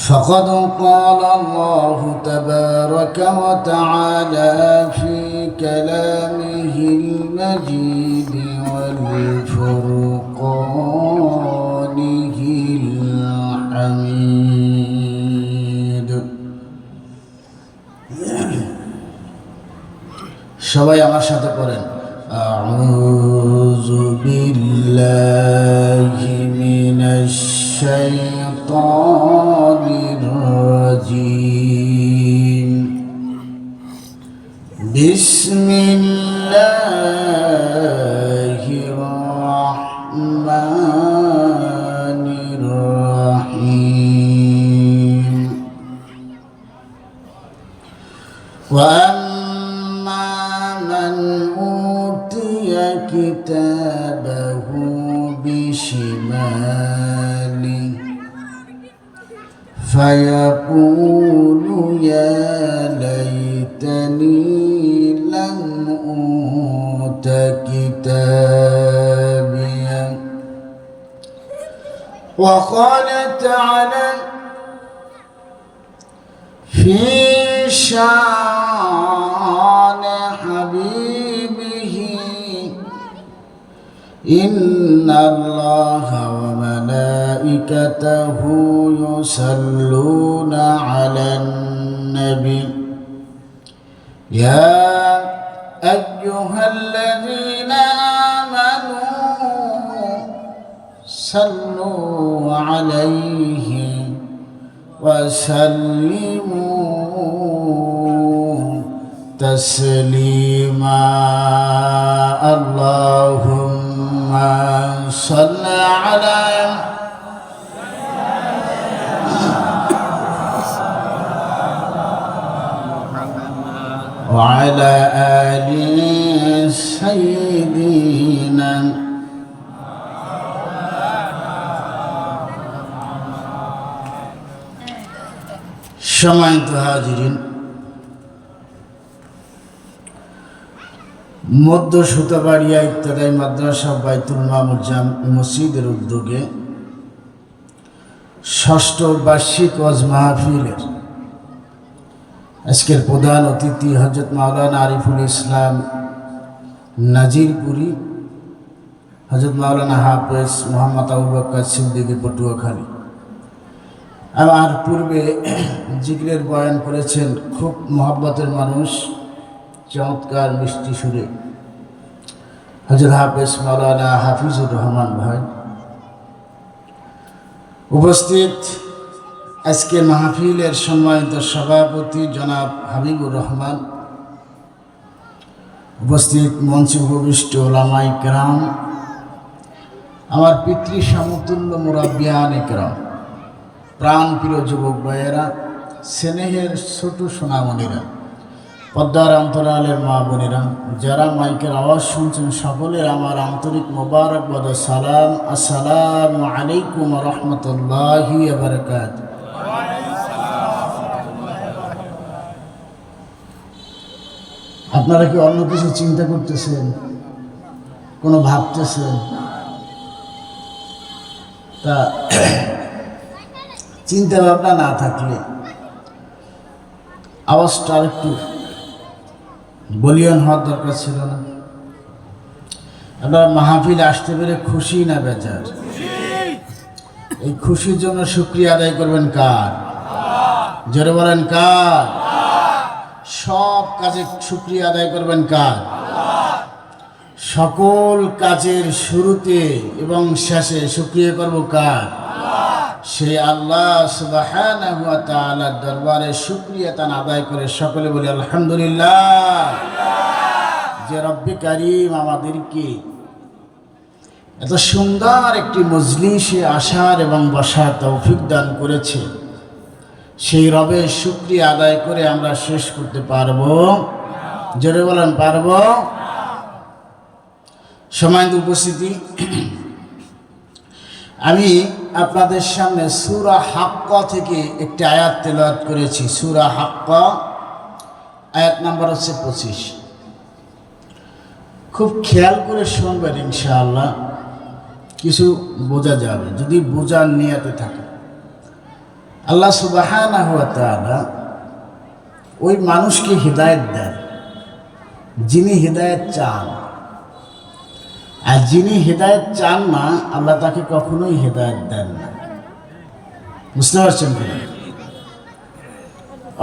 فقد قال الله تبارك وتعالى في كلامه المجيد والفرقانه الحميد সবাই আমার সাথে পড়েন أعوذ بالله من الشيطان الرجيم بسم الله الرحمن الرحيم وأما من أوتي كتابه بشماله فيقول يا ليتني لم أوت كتابيه وقال تعالى في شان حبيبه إن الله وملائكته يصلون على النبي يا أيها الذين آمنوا صلوا عليه وسلموا تسليما اللهم صل على وعلى آل سيدنا সম্মানিত হাজিরিন, মধ্য সুতাবাড়িয়া ইত্যাদি মাদ্রাসা বাইতুল মামুর মসজিদের উদ্যোগে ষষ্ঠ বার্ষিক ওয়াজ মাহফিলের আজকের প্রধান অতিথি হযরত মাওলানা আরিফুল ইসলাম নাজিরপুরি, হযরত মাওলানা হাফেজ মোহাম্মদ আবু বকর সিদ্দিকী পটুয়াখালী। আমার পূর্বে জিকিরের বয়ান করেছেন খুব মহব্বতের মানুষ, চমৎকার মিষ্টি সুরে হযরত হাফেজ মাওলানা হাফিজুর রহমান ভাই। উপস্থিত আজকে মাহফিলের সম্মানিত সভাপতি জনাব হাবিবুর রহমান, উপস্থিত মঞ্চে উপবিষ্ট ওলামায়ে কেরাম, আমার পিতৃ সমতুল্য মুরাব্বিয়ানে কেরাম, প্রাণপ্রিয় যুবক ভাইয়েরা, স্নেহের ছোট সোনামণিরা, পদ্মার অন্তরালের মা বোনেরা, যারা মাইকের আওয়াজ শুনছেন সকলের আমার আন্তরিক মোবারকবাদ ও সালাম। আসসালামু আলাইকুম ওয়া রাহমাতুল্লাহি ওয়া বারাকাতুহু। আপনারা কি অন্য কিছু চিন্তা করতেছেন, কোনো ভাবতেছেন? তা চিন্তা ভাবনা না থাকলে আওয়াজটা আরেকটু বলিয়ান হওয়ার দরকার ছিল না? আপনারা মাহফিল আসতে পেরে খুশি না বেজার? এই খুশির জন্য শুকরিয়া আদায় করবেন কার? জোরে বলেন কার? সব কাজে শুকরিয়া আদায় করবেন কার? সকল কাজের শুরুতে এবং শেষে শুকরিয়া করব কার? সেই আল্লাহ সুবহানাহু ওয়া তাআলার দরবারে শুকরিয়া তান আদায় করে সকলে বলি আলহামদুলিল্লাহ, যে রব্বে কারীম আমাদেরকে এত সুন্দর একটি মজলিসে আসার এবং বসার তৌফিক দান করেছে। সেই রবের শুকরিয়া আদায় করে আমরা শেষ করতে পারবো? জোরে বলেন পারবো? সম্মানিত উপস্থিতি, আমি আপনাদের সামনে সূরা হাক্কা থেকে একটি আয়াত তেলাওয়াত করেছি। সূরা হাক্কা আয়াত নাম্বার হচ্ছে 25। খুব খেয়াল করে শুনবেন, ইনশাআল্লাহ কিছু বোঝা যাবে যদি বোঝার নিয়তে থাকে। আল্লাহ সুবহানাহু ওয়া তাআলা ওই মানুষকে হিদায়াত দেন যিনি হিদায়াত চান, আর যিনি হিদায়াত চান না আল্লাহ তাকে কখনোই হিদায়াত দেন না। বুঝতে পারছেন কিনা?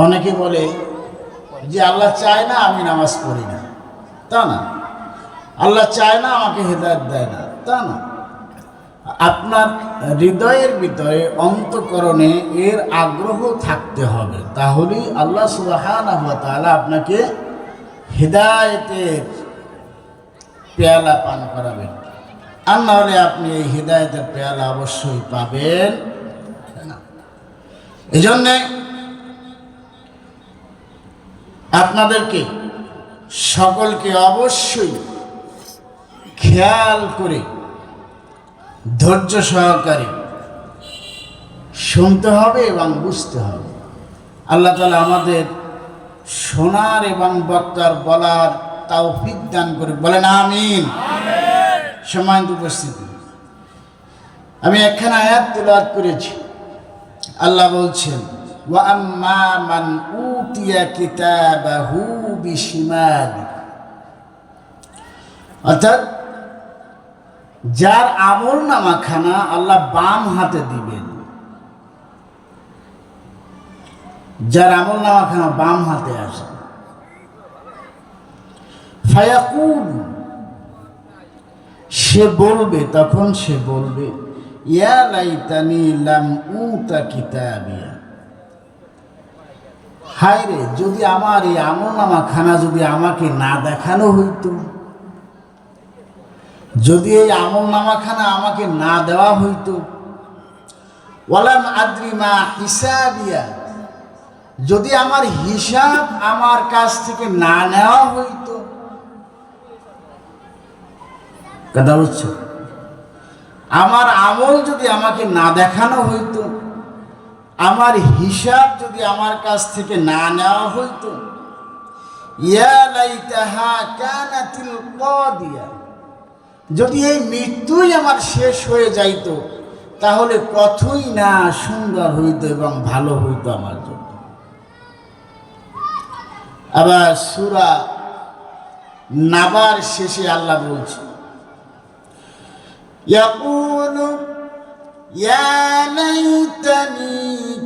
অনেকে বলে যে আল্লাহ চায় না আমি নামাজ পড়ি না, তা না। আল্লাহ চায় না আমাকে হিদায়াত দেয় না, তা না। আপনার হৃদয়ের ভিতরে অন্তঃকরণে এর আগ্রহ থাকতে হবে, তাহলেই আল্লাহ সুবহানাহু ওয়া তাআলা আপনাকে হিদায়াতের পেয়ালা পান করাবেন। আর না হলে আপনি এই হিদায়াতের পেয়ালা অবশ্যই পাবেন না। এই জন্যে আপনাদেরকে সকলকে অবশ্যই খেয়াল করে ধৈর্য সহকারে শুনতে হবে এবং বুঝতে হবে। আল্লাহ তাআলা আমাদের শোনার এবং বক্তার বলার তৌফিক দান করে, বলেন আমিন। সম্মানিত উপস্থিতি, আমি একখানা আয়াত তেলাওয়াত করেছি। আল্লাহ বলছেন, ওয়া আম্মা মান উতিয়া কিতাবাহু বিশিমালি, অর্থাৎ যার আমলনামাখানা আল্লাহ বাম হাতে দিবেন, যার আমলনামাখানা বাম হাতে আসে, ফায়াকুল, সে বলবে, তখন সে বলবে, ইয়া লাইতানি লাম উতা কিতাবিয়া, হায় রে, যদি আমার এই আমলনামাখানা যদি আমাকে না দেখানো হইতো, যদি এই আমলনামাখানা আমাকে না দেওয়া হইতো, ওয়ালাম আদ্রি মা হিসাবিয়া, যদি আমার হিসাব আমার কাছ থেকে না নেওয়া হইতো। কথা বুঝছো? আমার আমল যদি আমাকে না দেখানো হইতো, আমার হিসাব যদি আমার কাছ থেকে না নেওয়া হইতো, ইয়া লাইতাহা কানাতিল কাদিয়া, যদি এই মৃত্যুই আমার শেষ হয়ে যাইতো, তাহলে কতই না সুন্দর হইতো এবং ভালো হইতো আমার জন্য। আবার সূরা নাবার শেষে আল্লাহ বলছে, ইয়াকুলু ইয়া লাইতানি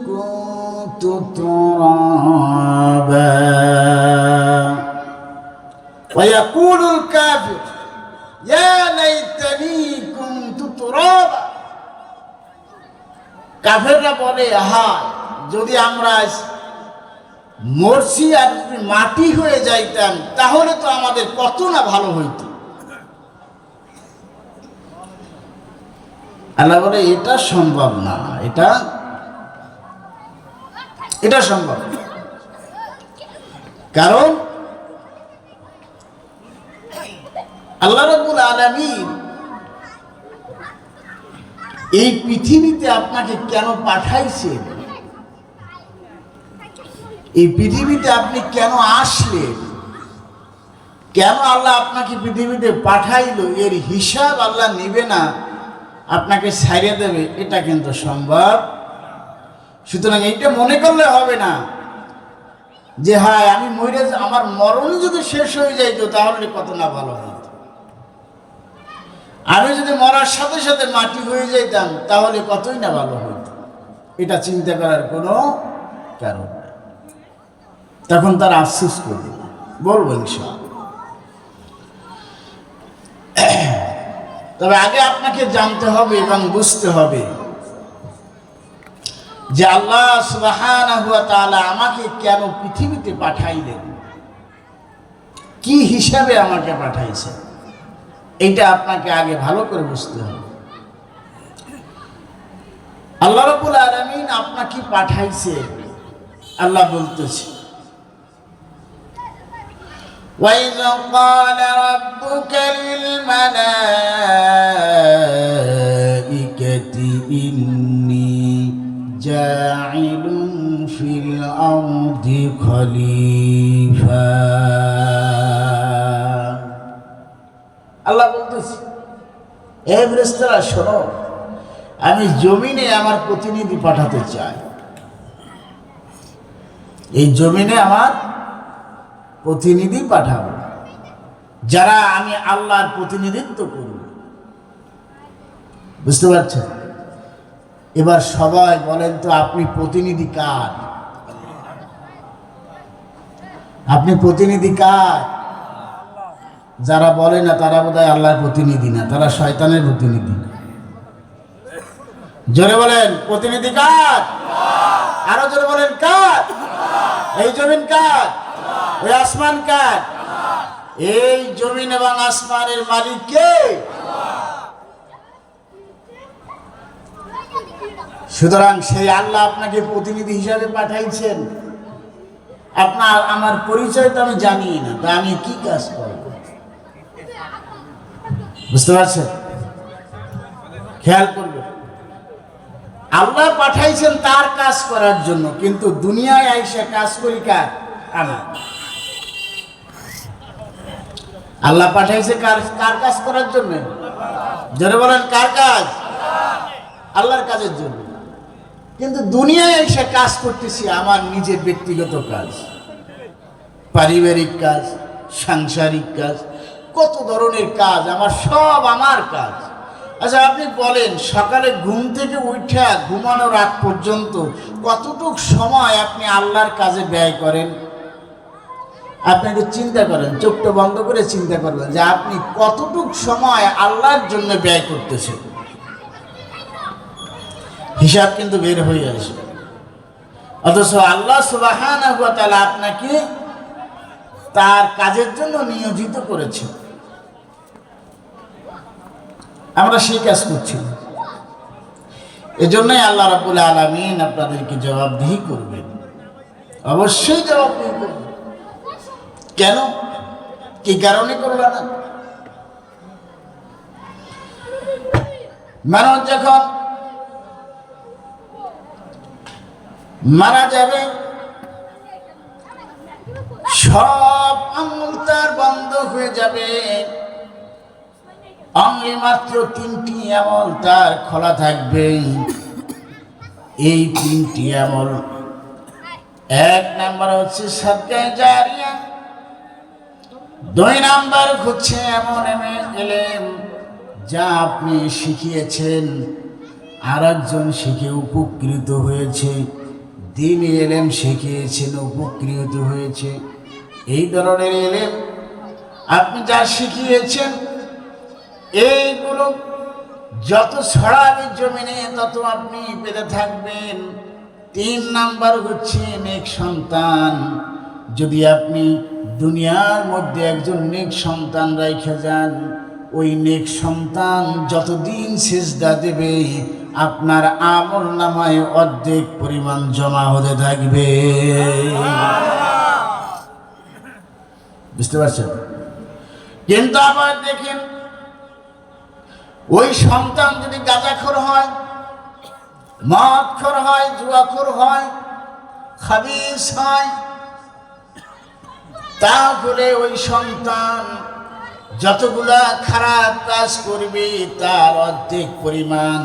কুনতু তুরাবা, ওয়া ইয়াকুলুল কাফির ইয়া লাইতানি কুনতু তুরাবা, কাফেররা বলে, আহা, যদি আমরা মরছি আর যদি মাটি হয়ে যাইতাম তাহলে তো আমাদের কত না ভালো হইতো। আল্লাহ বলে, এটা সম্ভব না, এটা সম্ভব না। কারণ আল্লাহ রাব্বুল আলামিন এই পৃথিবীতে আপনাকে কেন পাঠাইছেন, এই পৃথিবীতে আপনি কেন আসলেন, কেন আল্লাহ আপনাকে পৃথিবীতে পাঠাইলো, এর হিসাব আল্লাহ নিবে না, আপনাকে ছাড়িয়ে দেবে, এটা কিন্তু সম্ভব। সুতরাং এইটা মনে করলে হবে না যে হ্যাঁ আমি মরে, আমার মরণ যদি শেষ হয়ে যাইতো তাহলে কত না ভালো হতো, আমি যদি মরার সাথে সাথে মাটি হয়ে যাইতাম তাহলে কতই না ভালো হতো। এটা চিন্তা করার কোনো কারণ নেই। তখন তার আফসোস করবে, বলবো ইনশাআল্লাহ। তবে আগে আপনাকে জানতে হবে এবং বুঝতে হবে যে আল্লাহ সুবহানাহু ওয়া তাআলা আমাকে কেন পৃথিবীতে পাঠাইলেন, কি হিসাবে আমাকে পাঠাইছেন, এইটা আপনাকে আগে ভালো করে বুঝতে হবে। আল্লাহ রাব্বুল আলামিন আপনাকে পাঠাইছে, আল্লাহ বলতেছে, وَإِذْ قَالَ رَبُّكَ لِلْمَلَائِكَةِ إِنِّي جَاعِلٌ فِي الْأَرْضِ خَلِيفَةً, আল্লাহ বলতেছে, হে ফেরেশতারা শোনো, আমি জমিনে আমার প্রতিনিধি পাঠাতে চাই। এই জমিনে আমার প্রতিনিধি পাঠাবো, যারা আমি আল্লাহর প্রতিনিধিত্ব করব। বুঝতে পারছেন? এবার সবাই বলেন তো, আপনি প্রতিনিধি কার? আপনি প্রতিনিধি কার? যারা বলে না তারা বোধহয় আল্লাহর প্রতিনিধি না, তারা শয়তানের প্রতিনিধি। জোরে বলেন, প্রতিনিধি কার? আরো জোরে বলেন, কার? এই জমিন কার? ওই আসমান কার? এই জমিন এবং আসমানের মালিক কে? সুতরাং সেই আল্লাহ আপনাকে প্রতিনিধি হিসাবে পাঠাইছেন। আপনার আমার পরিচয় তো আমি জানি না, তা আমি কি কাজ করব? বুঝতে পারছেন? খেয়াল করবে, আল্লাহ পাঠাইছেন তার কাজ করার জন্য, কিন্তু দুনিয়ায় আইসা কাজ করি কার? আমার। আল্লাহ পাঠাইছে কার কাজ করার জন্য? যারা বলেন কার কাজ? আল্লাহর কাজের জন্য। কিন্তু দুনিয়ায় এসে কাজ করতেছি আমার নিজের ব্যক্তিগত কাজ, পারিবারিক কাজ, সাংসারিক কাজ, কত ধরনের কাজ, সব আমার কাজ। আচ্ছা আপনি বলেন, সকালে ঘুম থেকে উঠা ঘুমানোর আগ পর্যন্ত কতটুক সময় আপনি আল্লাহর কাজে ব্যয় করেন? আপনি একটু চিন্তা করেন, চোখটা বন্ধ করে চিন্তা করবেন যে আপনি কতটুক সময় আল্লাহর জন্য ব্যয় করতেছেন। হিসাব কিন্তু বের হয়ে আসবে। অথচ আল্লাহ সুবহানাহু ওয়া তাআলা আপনাকে তার কাজের জন্য নিয়োজিত করেছেন, আমরা সেই কাজ করছি। এজন্যই আল্লাহ রাব্বুল আলামিন আপনাদেরকে জবাবদিহি করবেন, অবশ্যই জবাবদিহি করবেন। কেন, কি কারণে করবে না? মানুষ যখন মারা যাবে, সব আমল তার বন্ধ হয়ে যাবে, অনলি মাত্র 3টি আমল তার খোলা থাকবে। এই 3টি আমল, 1 নাম্বার হচ্ছে সাদকায়ে জারিয়া, 2 নাম্বার হচ্ছে এমন ইলম যা আপনি শিখিয়েছেন আর একজন শিখে উপকৃত হয়েছে, দ্বীনি ইলম শিখিয়েছেন, উপকৃত হয়েছে। এই ধরনের ইলম আপনি যা শিখিয়েছেন, এইগুলো যত ছড়াবে জমিনে তত আপনি পেতে থাকবেন। 3 নাম্বার হচ্ছে নেক সন্তান। যদি আপনি দুনিয়ার মধ্যে একজন নেক সন্তান রেখে যান, ওই নেক সন্তান যতদিন সিজদা দেবে আপনার আমল নামায় অর্ধেক পরিমাণ জমা হতে থাকবে। বুঝতে পারছেন? কিন্তু আবার দেখেন, ওই সন্তান যদি গাঁজাখোর হয়, মদখোর হয়, জুয়াখোর হয়, খাবিস হয়, তাহলে ওই সন্তান যতগুলা খারাপ কাজ করবে তার অর্ধেক পরিমাণ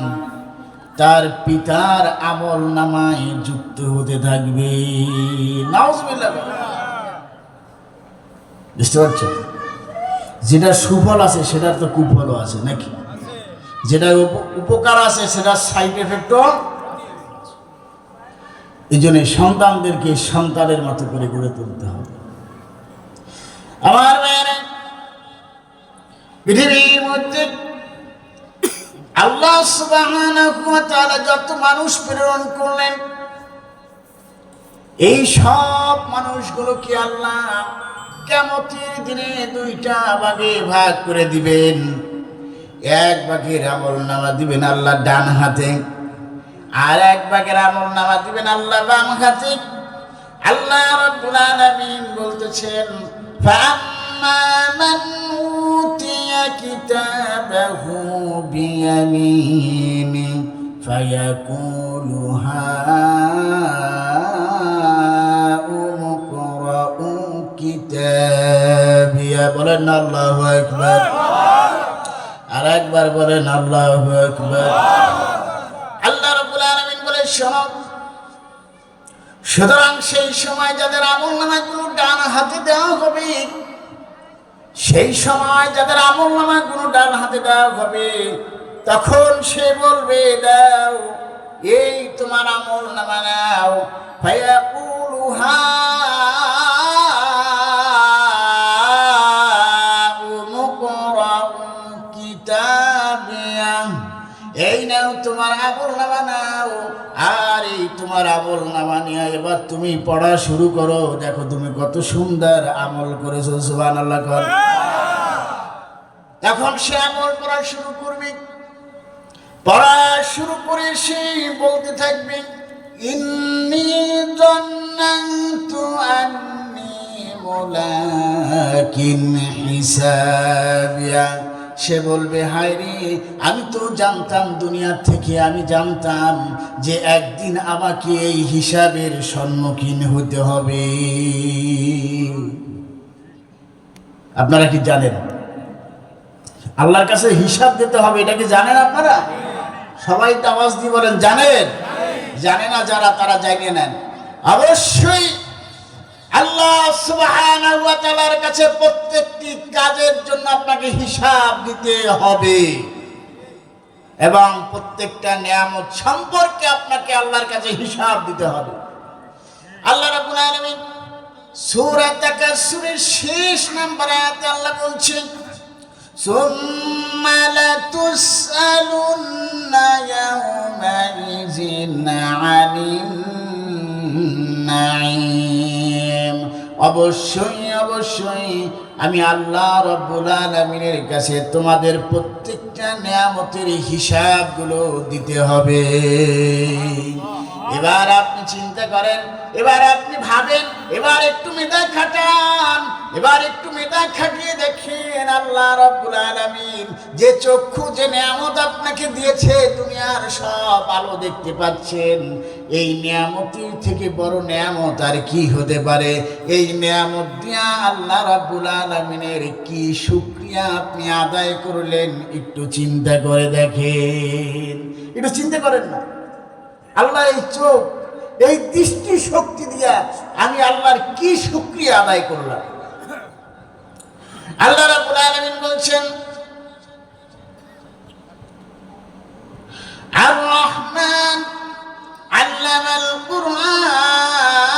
তার পিতার আমল নামায় যুক্ত হতে থাকবে। নাউজুবিল্লাহ। বুঝতে পারছেন? যেটা সুফল আছে সেটার তো কুফলও আছে নাকি? যেটা উপকার আছে সেটার সাইড এফেক্টও। এই জন্য সন্তানদেরকে সন্তানের মতো করে গড়ে তুলতে হবে। আমার মেয়েরা, পৃথিবীর মধ্যে আল্লাহ সুবহানাহু ওয়া তাআলা যত মানুষ প্রেরণ করলেন, এই সব মানুষগুলোকে আল্লাহ কিয়ামতের দিনে 2টা ভাগে ভাগ করে দিবেন। 1 ভাগের আমল নামা দিবেন আল্লাহ ডান হাতে, আর 1 ভাগের আমল নামা দিবেন আল্লাহ বাম হাতে। আল্লাহ রাব্বুল আলামিন বলতেছেন, ফাম্মা মান উতিয়া কিতাবাহু বিয়ামিনি ফায়াকুলু হাউম ইকরাউ কিতাবিয়া। বলেন আল্লাহু আকবার। আর একবার বলেন আল্লাহু আকবার। আল্লাহ রাব্বুল আলামিন বলে, শোনো, সুতরাং সেই সময় যাদের আমলনামাগুলো ডান হাতে দেওয়া হবে, সেই সময় যাদের আমলনামাগুলো ডান হাতে দেওয়া হবে, তখন সে বলবে দাও, এই তোমার আমলনামা নাও। ফায়াকুলু হাউমুকরাউ কিতাবিয়া, এই নাও তোমার আমলনামা নাও, আর এই তোমার আমলনামা নিয়ে এবার তুমি পড়া শুরু করো। দেখো তুমি কত সুন্দর আমল করেছো, সুবহানাল্লাহ কর। তখন সে আমল করা শুরু করবে, পড়া শুরু করে সে বলতে থাকবে, ইন্নী যান্নাতু আন্নী মুলাকিন হিসাবিয়া। সে বলবে, হায় রে, আমি তো জানতাম দুনিয়ার থেকে, আমি জানতাম যে একদিন আমাকে এই হিসাবের সম্মুখীন হতে হবে। আপনারা কি জানেন আল্লাহর কাছে হিসাব দিতে হবে? এটা কি জানেন আপনারা? সবাই তো আওয়াজ দিয়ে বলেন জানেন। জানে না যারা, তারা জানিয়ে নেন। অবশ্যই আল্লাহ সুবহানাহু ওয়া তাআলার কাছে প্রত্যেকটি কাজের জন্য আপনাকে হিসাব দিতে হবে, এবং প্রত্যেকটা নিয়ামত সম্পর্কে আপনাকে আল্লাহর কাছে হিসাব দিতে হবে। আল্লাহ রাব্বুল আলামিন সূরা তাকাসসুরের শেষ নম্বর আয়াতে আল্লাহ বলছেন, সুম্মা লাতুসআলুন্না ইয়াওমাইযিন আনিন নাঈম। অবশ্যই অবশ্যই আমি আল্লাহ রাব্বুল আলামিনের কাছে তোমাদের প্রত্যেকটা নিয়ামতের হিসাবগুলো দিতে হবে। এবার আপনি চিন্তা করেন, এবার আপনি ভাবেন, এবার একটু মেধা খাটান, এবার একটু মেধা খাটিয়ে দেখেন আল্লাহ রাব্বুল আলামিন যে চক্ষু, যে নিয়ামত আপনাকে দিয়েছে, দুনিয়ার সব আলো দেখতে পাচ্ছেন, এই নিয়ামতের থেকে বড় নিয়ামত আর কি হতে পারে? এই নিয়ামত দিয়া আল্লাহ রাব্বুল আলামিনের কি শুকরিয়া আপনি আদায় করলেন, একটু চিন্তা করে দেখেন। একটু চিন্তা করেন না, আল্লাহ এই চোখ, এই দৃষ্টি শক্তি দিয়া আমি আল্লাহর কি শুকরিয়া আদায় করলাম। আল্লাহ রাব্বুল আলামিন বলছেন, আর রহমান আল্লামাল কুরআন।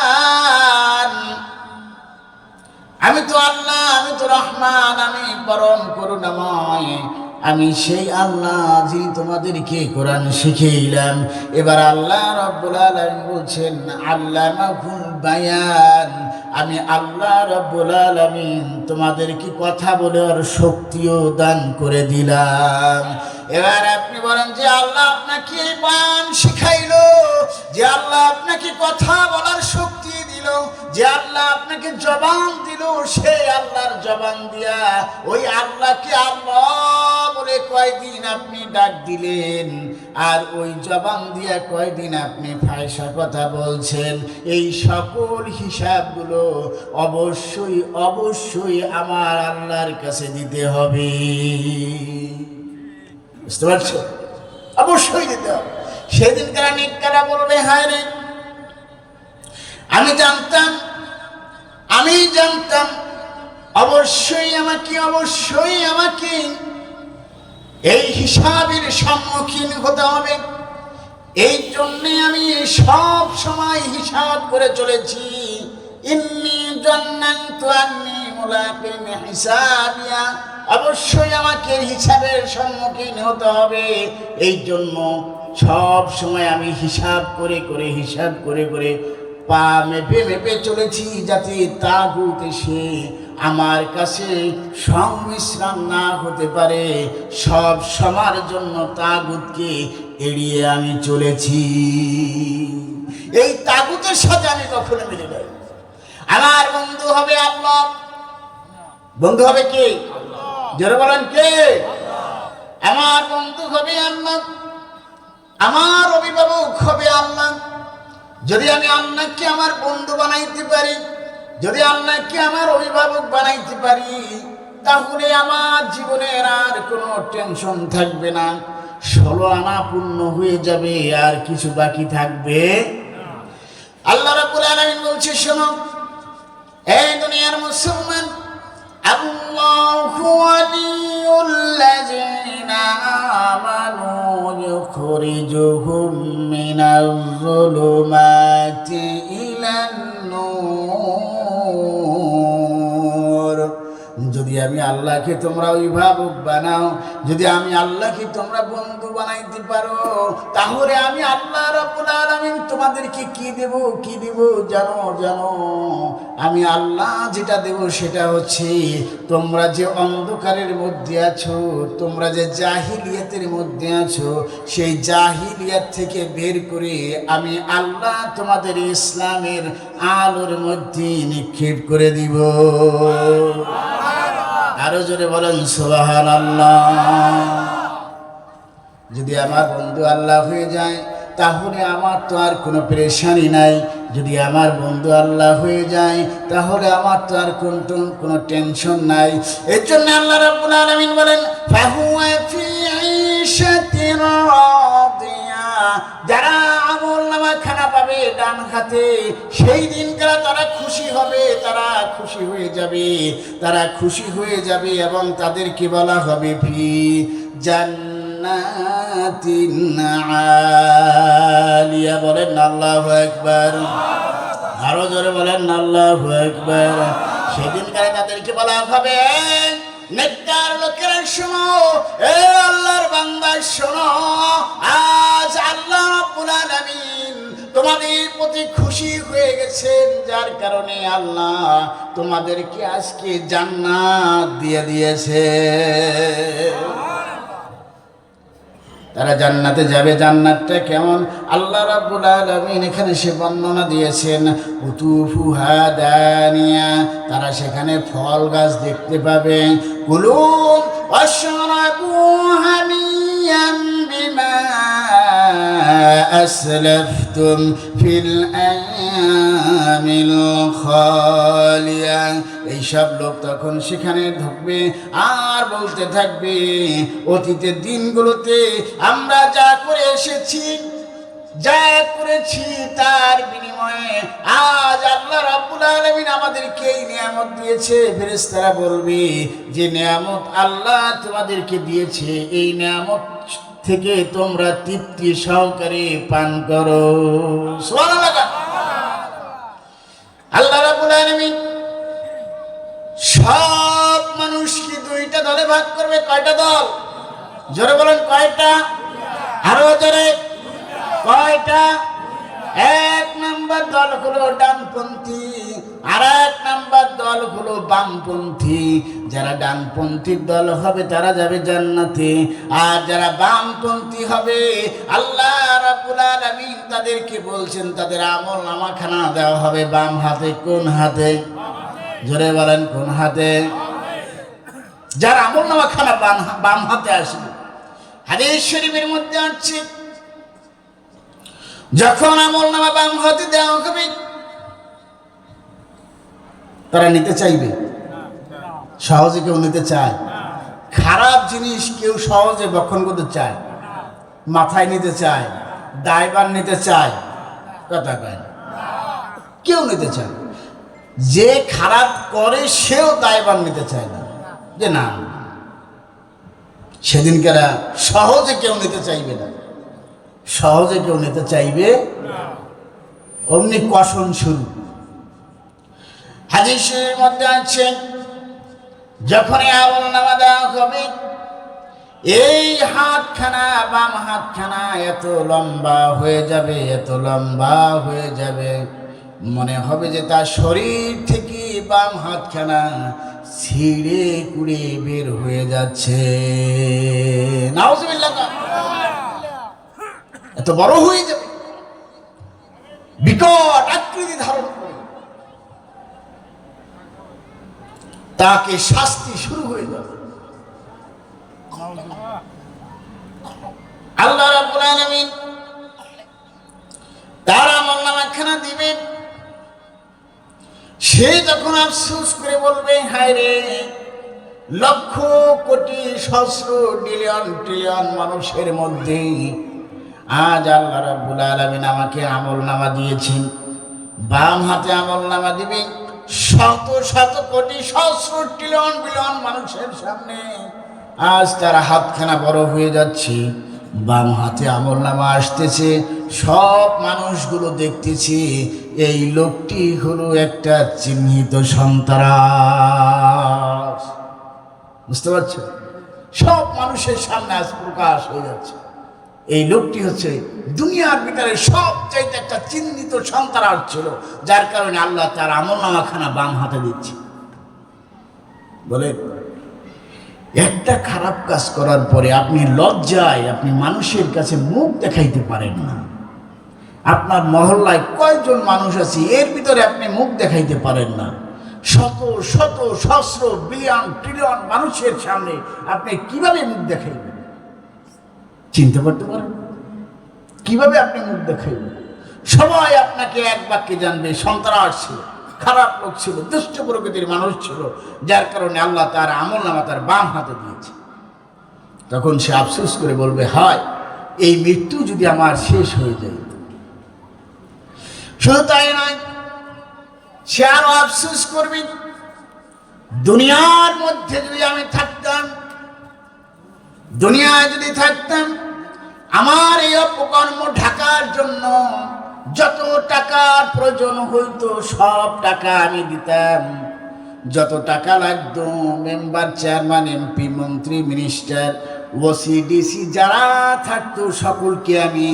আমি তো আল্লাহ, আমি তো রহমান, আমি পরম করুণাময়, আমি সেই আল্লাহ যিনি তোমাদেরকে কোরআন শিখিয়েছিলাম। এবার আল্লাহ রাব্বুল আলামিন বলছেন, আল্লামাহুল বায়ান, আমি আল্লাহ রাব্বুল আলামিন তোমাদেরকে কথা বলার শক্তিও দান করে দিলাম। এবার আপনি বলেন যে আল্লাহ আপনাকে বয়ান শিখাইলো, যে আল্লাহ আপনাকে কথা বলার শক্তি দিল, যে আল্লাহ আপনাকে জবান দিল, সেই আল্লাহর জবান দিয়া ওই আল্লাহকে আল্লাহ বলে কয়দিন আপনি ডাক দিলেন, আর ওই জবান দিয়া কয়দিন আপনি ফায়সা কথা বলছেন। এই সকল হিসাবগুলো অবশ্যই অবশ্যই আমার আল্লাহর কাছে দিতে হবে। বুঝতে পারছো? অবশ্যই দিতে হবে। সেদিন কারা নেককারা বলবে, হায় রে, আমি জানতাম অবশ্যই আমাকে এই হিসাবের সম্মুখীন হতে হবে। এই জন্যে আমি সব সময় হিসাব করে চলেছি। ইন্নী জান্নাতু আন্নী মুলাকিন হিসাবিয়া, অবশ্যই আমাকে হিসাবের সম্মুখীন হতে হবে। এই জন্য সব সময় আমি হিসাব করে পা মেপে চলেছি, যাতে তাগুত এসে আমার কাছে সংমিশ্রণ না হতে পারে। সব সময়ের জন্য তাগুতকে এড়িয়ে আমি চলেছি। এই তাগুতের সাথে আমি কখনো মিলে যাই। আমার বন্ধু হবে আল্লাহ। বন্ধু হবে কে? জোরে বলেন কে? আমার বন্ধু হবে আল্লাহ, আমার অভিভাবক হবে আল্লাহ। যদি আমি আল্লাহকে আমার বন্ধু বানাইতে পারি, যদি আল্লাহকে আমার অভিভাবক বানাইতে পারি, তাহলে আমার জীবনের আর কোনো টেনশন থাকবে না। 16 আনা পূর্ণ হয়ে যাবে, আর কিছু বাকি থাকবে। আল্লাহ রাব্বুল আলামিন বলছে, শোনো এই দুনিয়ার মুসলমান, আল্লাহু ওয়ালিয়ুল্লাযিনা আমানু ইউখরিজুহুম মিনাজ-যুলুমাতি ইলান-নূর। যদি আমি আল্লাহকে তোমরা অভিভাবক বানাও, যদি আমি আল্লাহকে তোমরা বন্ধু বানাইতে পারো, তাহলে আমি আল্লাহ রাব্বুল আলামিন তোমাদেরকে কি দেব জানো? আমি আল্লাহ যেটা দেব সেটা হচ্ছে, তোমরা যে অন্ধকারের মধ্যে আছো, তোমরা যে জাহিলিয়াতের মধ্যে আছো, সেই জাহিলিয়াত থেকে বের করে আমি আল্লাহ তোমাদের ইসলামের আলোর মধ্যে নিক্ষেপ করে দিব। আরো জোরে বলেন সুবহানাল্লাহ। যদি আমার বন্ধু আল্লাহ হয়ে যায়, তাহলে আমার তো আর কোনো পেরেশানি নাই। যদি আমার বন্ধু আল্লাহ হয়ে যায়, তাহলে আমার তো আর কোনো টেনশন নাই। এর জন্য আল্লাহ রাব্বুল আলামিন বলেন, ফাহুয়া ফি ঈশাতির রাদিয়া। যারা আমলনামা খানা পাবে ডান হাতে, সেই দিনকার তারা খুশি হবে, তারা খুশি হয়ে যাবে এবং তাদেরকে বলা হবে ফি জান্নাতিন আলিয়া। বলেন আল্লাহু আকবার। আরো জোরে বলেন আল্লাহু আকবার। সেদিনকার তাদেরকে বলা হবে, নেককার লোকেরা শোনো, এ আল্লাহর বান্দা শোনো, আজ আল্লাহ রাব্বুল আলামিন তোমাদের প্রতি খুশি হয়ে গেছেন, যার কারণে আল্লাহ তোমাদেরকে আজকে জান্নাত দিয়ে দিয়েছে। তারা জান্নাতে যাবে। জান্নাতটা কেমন আল্লাহ রাব্বুল আলামিন এখানে সে বর্ণনা দিয়েছেন, কুতুফুহা দানিয়া। তারা সেখানে ফল গাছ দেখতে পাবে। কুলু ওয়াশরাবু হামিয়াম বিমা আসলাফতুম ফিল আয়ামিল খালিয়া। এইসব লোক তখন সেখানে ঢুকবে আর বলতে থাকবে, অতীতের দিনগুলোতে আমরা যা করে এসেছি, যা করেছি, তার বিনিময়ে আজ আল্লাহ রাব্বুল আলামিন আমাদেরকে এই নিয়ামত দিয়েছে। ফেরেশতারা বলবে যে নিয়ামত আল্লাহ তোমাদেরকে দিয়েছে, এই নিয়ামত থেকে তোমরা তৃপ্তি সহকারে পান করো। সুবহানাল্লাহ। আল্লাহ রাব্বুল আলামিন সব মানুষকে দুইটা দলে ভাগ করবে। কয়টা দল? জোরে বলেন কয়টা? আরো জোরে। কয়টা? এক নাম্বার দল হলো ডানপন্থী, আর এক নাম্বার দল হলো বামপন্থী। যারা ডানপন্থীর দল হবে তারা যাবে জান্নাতে, আর যারা বামপন্থী হবে আল্লাহ রাব্বুল আলামিন তাদেরকে বলছেন তাদের আমলনামা খানা দেওয়া হবে বাম হাতে। কোন হাতে? জোরে বলেন কোন হাতে? যার আমলনামা খানা বাম হাতে আসবে। হাদিস শরীফের মধ্যে আছে, যখন আমলনামা বাম হাতে দেওয়া হবে, তারা নিতে চাইবে? সহজে কেউ নিতে চায়? খারাপ জিনিস কেউ সহজে বক্ষণ করতে চায়? মাথায় নিতে চায়? দায়ভার নিতে চায়? কথা কয় না, কেউ নিতে চায়। যে খারাপ করে সেও দায়ভার নিতে চায় না, যে না, সেদিনকারা সহজে কেউ নিতে চাইবে না, সহজে কেউ নিতে চাইবে। অমনি কসম শুরু। হাদিসের মধ্যে আছে, যখনই আমলনামা দেওয়া হবে, এই হাতখানা বাম হাতখানা এত লম্বা হয়ে যাবে, এত লম্বা হয়ে যাবে, মনে হবে যে তার শরীর থেকে বাম হাতখানা ছিঁড়ে কুড়ে বের হয়ে যাচ্ছে। নাউজুবিল্লাহ। এত বড় হয়ে যাবে, বিকট আকৃতি ধারণ করে, তাকে শাস্তি শুরু হয়ে যাবে। আল্লাহ রাব্বুল আলামিন তার আমলনামাখানা দিবেন। সে যখন আফসোস করে বলবে, হায় রে, লক্ষ কোটি সহস্র বিলিয়ন ট্রিলিয়ন মানুষের মধ্যে আজ আল্লাহ রাব্বুল আলামিন আমাকে আমলনামা দিয়েছেন, বাম হাতে আমলনামা দিবে শত শত কোটি সহস্র ট্রিলিয়ন বিলিয়ন মানুষের সামনে। আজ তার হাতখানা বড় হয়ে যাচ্ছে, বাম হাতে আমলনামা আসতেছে, সব মানুষগুলো দেখতেছে এই লোকটি হলো একটা চিহ্নিত সন্ত্রাস। বুঝতে পারছেন? সব মানুষের সামনে আজ প্রকাশ হয়ে যাচ্ছে এই লোকটি হচ্ছে দুনিয়ার ভিতরে সবচাইতে একটা চিহ্নিত সন্ত্রাস ছিল, যার কারণে আল্লাহ তার আমলনামাখানা বাম হাতে দিচ্ছে। বলে একটা খারাপ কাজ করার পরে আপনি লজ্জায় আপনি মানুষের কাছে মুখ দেখাইতে পারেন না। আপনার মহল্লায় কয়জন মানুষ আছে এর ভিতরে আপনি মুখ দেখাইতে পারেন না। শত শত সহস্র বিলিয়ন ট্রিলিয়ন মানুষের সামনে আপনি কিভাবে মুখ দেখাইবেন? চিন্তা করতে পারেন কিভাবে আপনি মুখ দেখাইবেন? সবাই আপনাকে এক বাক্যে জানবে সন্ত্রাস ছিল, খারাপ লোক ছিল, দুষ্ট প্রকৃতির মানুষ ছিল, যার কারণে আল্লাহ তার আমলনামা তার বাম হাতে দিয়েছে। তখন সে আফসোস করে বলবে, হায় এই মৃত্যু যদি আমার শেষ হয়ে যায়। শুধু তাই নয়, সে আরো আফসোস করবে, দুনিয়ার মধ্যে যদি আমি থাকতাম, দুনিয়ায় যদি থাকতাম, আমার এই অপকর্ম ঢাকার জন্য যত টাকার প্রয়োজন হইতো সব টাকা আমি দিতাম। যত টাকা লাগতো মেম্বার, চেয়ারম্যান, এমপি, মন্ত্রী, মিনিস্টার, ওসি, ডিসি যারা থাকতো সকলকে আমি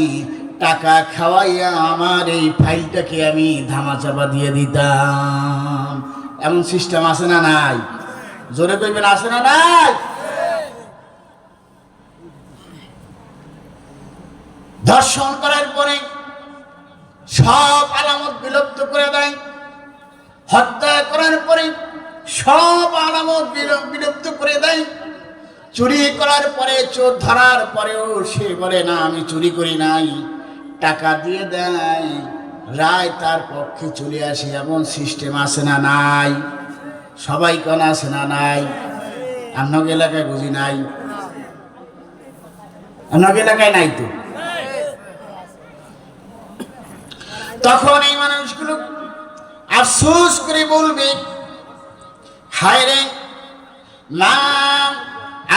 টাকা খাওয়াইয়া আমার এই ফাইলটাকে আমি ধামাচাপা দিয়ে দিতাম। এমন সিস্টেম আছে না নাই? জোরে কইবেন, আছে না নাই? ধর্ষণ করার পরে সব আলামত বিলুপ্ত করে দেয়, হত্যা করার পরে সব আলামত বিলুপ্ত করে দেয়, চুরি করার পরে চোর ধরার পরেও সে বলে না আমি চুরি করি নাই, টাকা দিয়ে দেয়, রায় তার পক্ষে চলে আসে। এমন সিস্টেম আছে না নাই? সবাই কোন আছে না নাই? আপনার এলাকায় বুঝি নাই? আপনার এলাকায় নাই তো? তখন এই মানুষগুলো আফসোস করে বলবে, হায় রে মা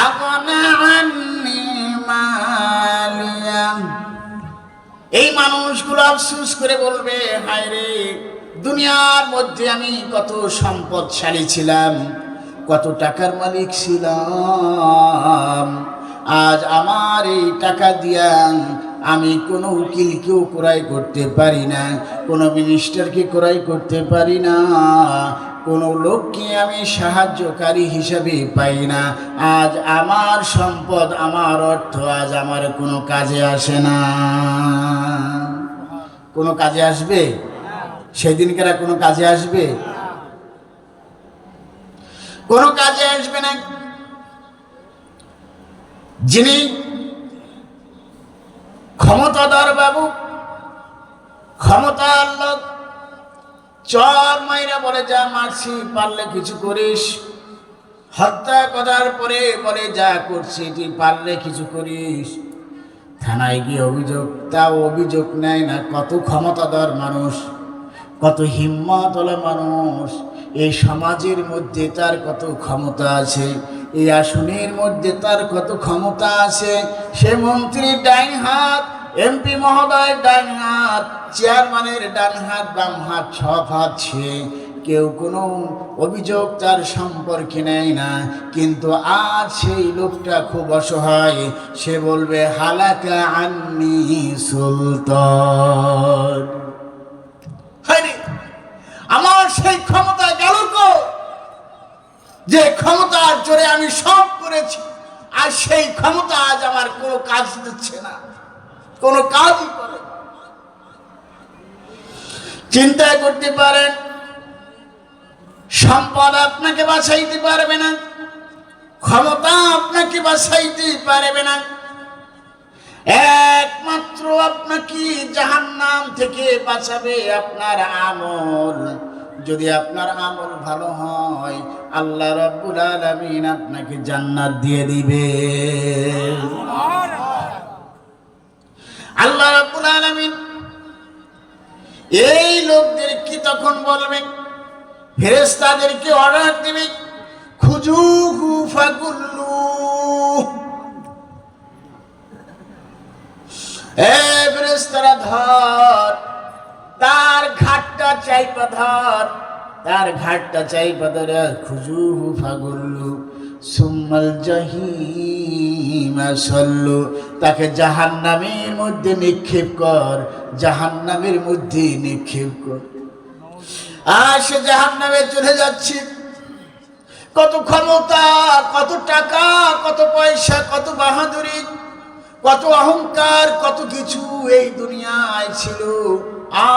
আগনা আন্নি মালিয়া। এই মানুষগুলো আফসোস করে বলবে, হায় রে দুনিয়ার মধ্যে আমি কত সম্পদশালী ছিলাম, কত টাকার মালিক ছিলাম, আজ আমার এই টাকা দিয়া আমি কোনো উকিলকেও ক্রয় করতে পারি না, কোনো মিনিস্টারকে ক্রয় করতে পারি না, কোনো লোককে আমি সাহায্যকারী হিসাবে পাই না। আজ আমার সম্পদ, আমার অর্থ আজ আমার কোনো কাজে আসে না। কোনো কাজে আসবে? সেদিনকার কোনো কাজে আসবে? কোনো কাজে আসবে না। যিনি ক্ষমতাধর বাবু, ক্ষমতার লোক, চর মাইরা বলে যা মারছি পারলে কিছু করিস, হত্যা করার পরে বলে যা করছি তুই পারলে কিছু করিস, থানায় গিয়ে অভিযোগ, তাও অভিযোগ নেয় না। কত ক্ষমতাধর মানুষ, কত হিম্মতওয়ালা মানুষ, এই সমাজের মধ্যে তার কত ক্ষমতা আছে, এই আসনের মধ্যে তার কত ক্ষমতা আছে। সে মন্ত্রীর ডাইন হাত, এমপি মহোদয়ের ডাইন হাত, চেয়ারম্যানের ডান হাত, বাম হাত, সব হাত সে। কেউ কোনো অভিযোগ তার সম্পর্কে নেয় না। কিন্তু আজ সেই লোকটা খুব অসহায়, সে বলবে হালাকা আন্নি সুলতান। আমার সেই ক্ষমতা গেল তো, যে ক্ষমতার জোরে আমি সব করেছি, আর সেই ক্ষমতা আজ আমার কোনো কাজ দিচ্ছে না, কোনো কাজই করে। চিন্তা করতে পারেন, সম্পদ আপনাকে বাঁচাইতে পারবে না, ক্ষমতা আপনাকে বাঁচাইতে পারবে না, একমাত্র আপনাকে জাহান্নাম থেকে বাঁচাবে আপনার আমল। যদি আপনার আমল ভালো হয় আল্লাহ রাব্বুল আলামিন আপনাকে জান্নাত দিয়ে দিবে। আল্লাহ রাব্বুল আলামিন এই লোকদেরকে তখন বলবে, ফেরেশতাদেরকে অর্ডার দিবে, খুজুহু ফাগুল্লু, এ ফেরেশতারা ধর, তার ঘাটটা চাইপা ধর, তার ঘাটটা চাইপা ধরে, খুজুহু ফাগুল্লু সুম্মাল জাহিমা সল্লু, তাকে জাহান্নামের মধ্যে নিক্ষেপ কর, জাহান্নামের মধ্যে নিক্ষেপ কর। আর সে জাহান্নামে চলে যাচ্ছে। কত ক্ষমতা, কত টাকা, কত পয়সা, কত বাহাদুরি, কত অহংকার, কত কিছু এই দুনিয়ায় ছিল,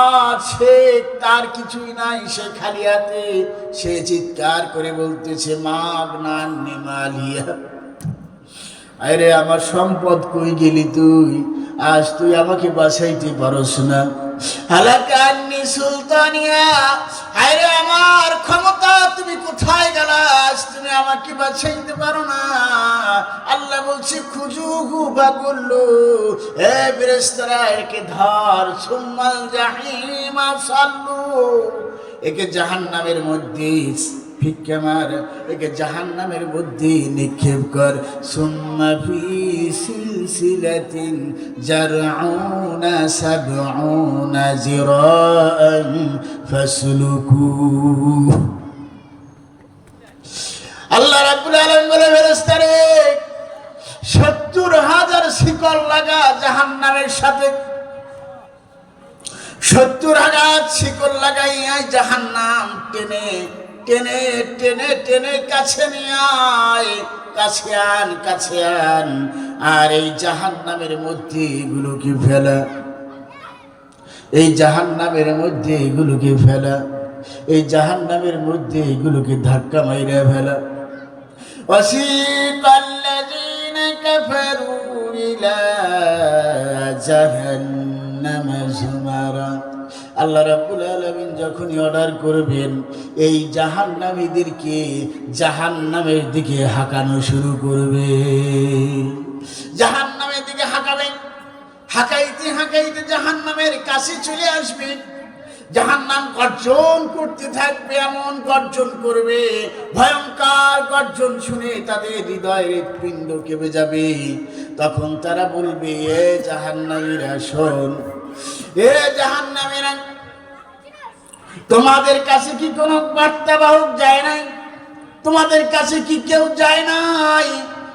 আর সে তার কিছুই নাই, সে খালি হাতে। সে চিৎকার করে বলতেছে, মাগনান নিমালিয়া, আরে আমার সম্পদ কই গেলি তুই? আজ তুই আমাকে বাঁচাইতে পারস না। হালাকান্নি সুলতানিয়া, আরে আমার ক্ষমতা, তুমি কোথায় গেলা? আজ তুমি আমাকে বাঁচাইতে পারো না। আল্লাহ বলছে, খুজুহু ফাগুল্লু, এ ফেরেশতারা একে ধর, সুম্মাল জাহিমা সাল্লু, একে জাহান্নামের মধ্যে ফিক্কা মার, একে জাহান্নামের মধ্যে নিক্ষেপ কর। সুম্মা ফি সিলসিলাতিন জারউনা সাবউনা জিরাআন ফাসলুকু। আল্লাহ রাব্বুল আলামিন বলে, ফেরেশতারে ৭০,০০০ শিকল লাগা জাহান্নামের সাথে, ৭০,০০০ শিকল লাগাইয়া জাহান্নাম টেনে টেনে টেনে টেনে কাছে নিয়ে আয়, কাছে আন, কাছে আন। আর এই জাহান্নামের মধ্যে এগুলোকে ফেলা, এই জাহান্নামের মধ্যে এগুলোকে ফেলা, এই জাহান্নামের মধ্যে এগুলোকে ধাক্কা মাইরা ফেলা। ওয়াসিকাল্লাযীনা কাফারু ইলা জাহান্নাম যুমারা, আল্লাহ রাব্বুল আলামিন যখনই অর্ডার করবেন, এই জাহান্নামীদেরকে জাহান্নামের দিকে হাঁকানো শুরু করবে, জাহান্নামের দিকে হাঁকাবেন। হাঁকাইতে হাঁকাইতে জাহান্নামের কাছে চলে আসবে। জাহান্নাম গর্জন করতে থাকবে, এমন গর্জন করবে, ভয়ঙ্কর গর্জন শুনে তাদের হৃদয়ের হৃৎপিণ্ড কেঁপে যাবে। তখন তারা বলবে, এ জাহান্নামীরা শোন, এ জাহান্নামীরা, তোমাদের কাছে কি কোনো বার্তাবাহক যায় নাই? তোমাদের কাছে কি কেউ যায় নাই?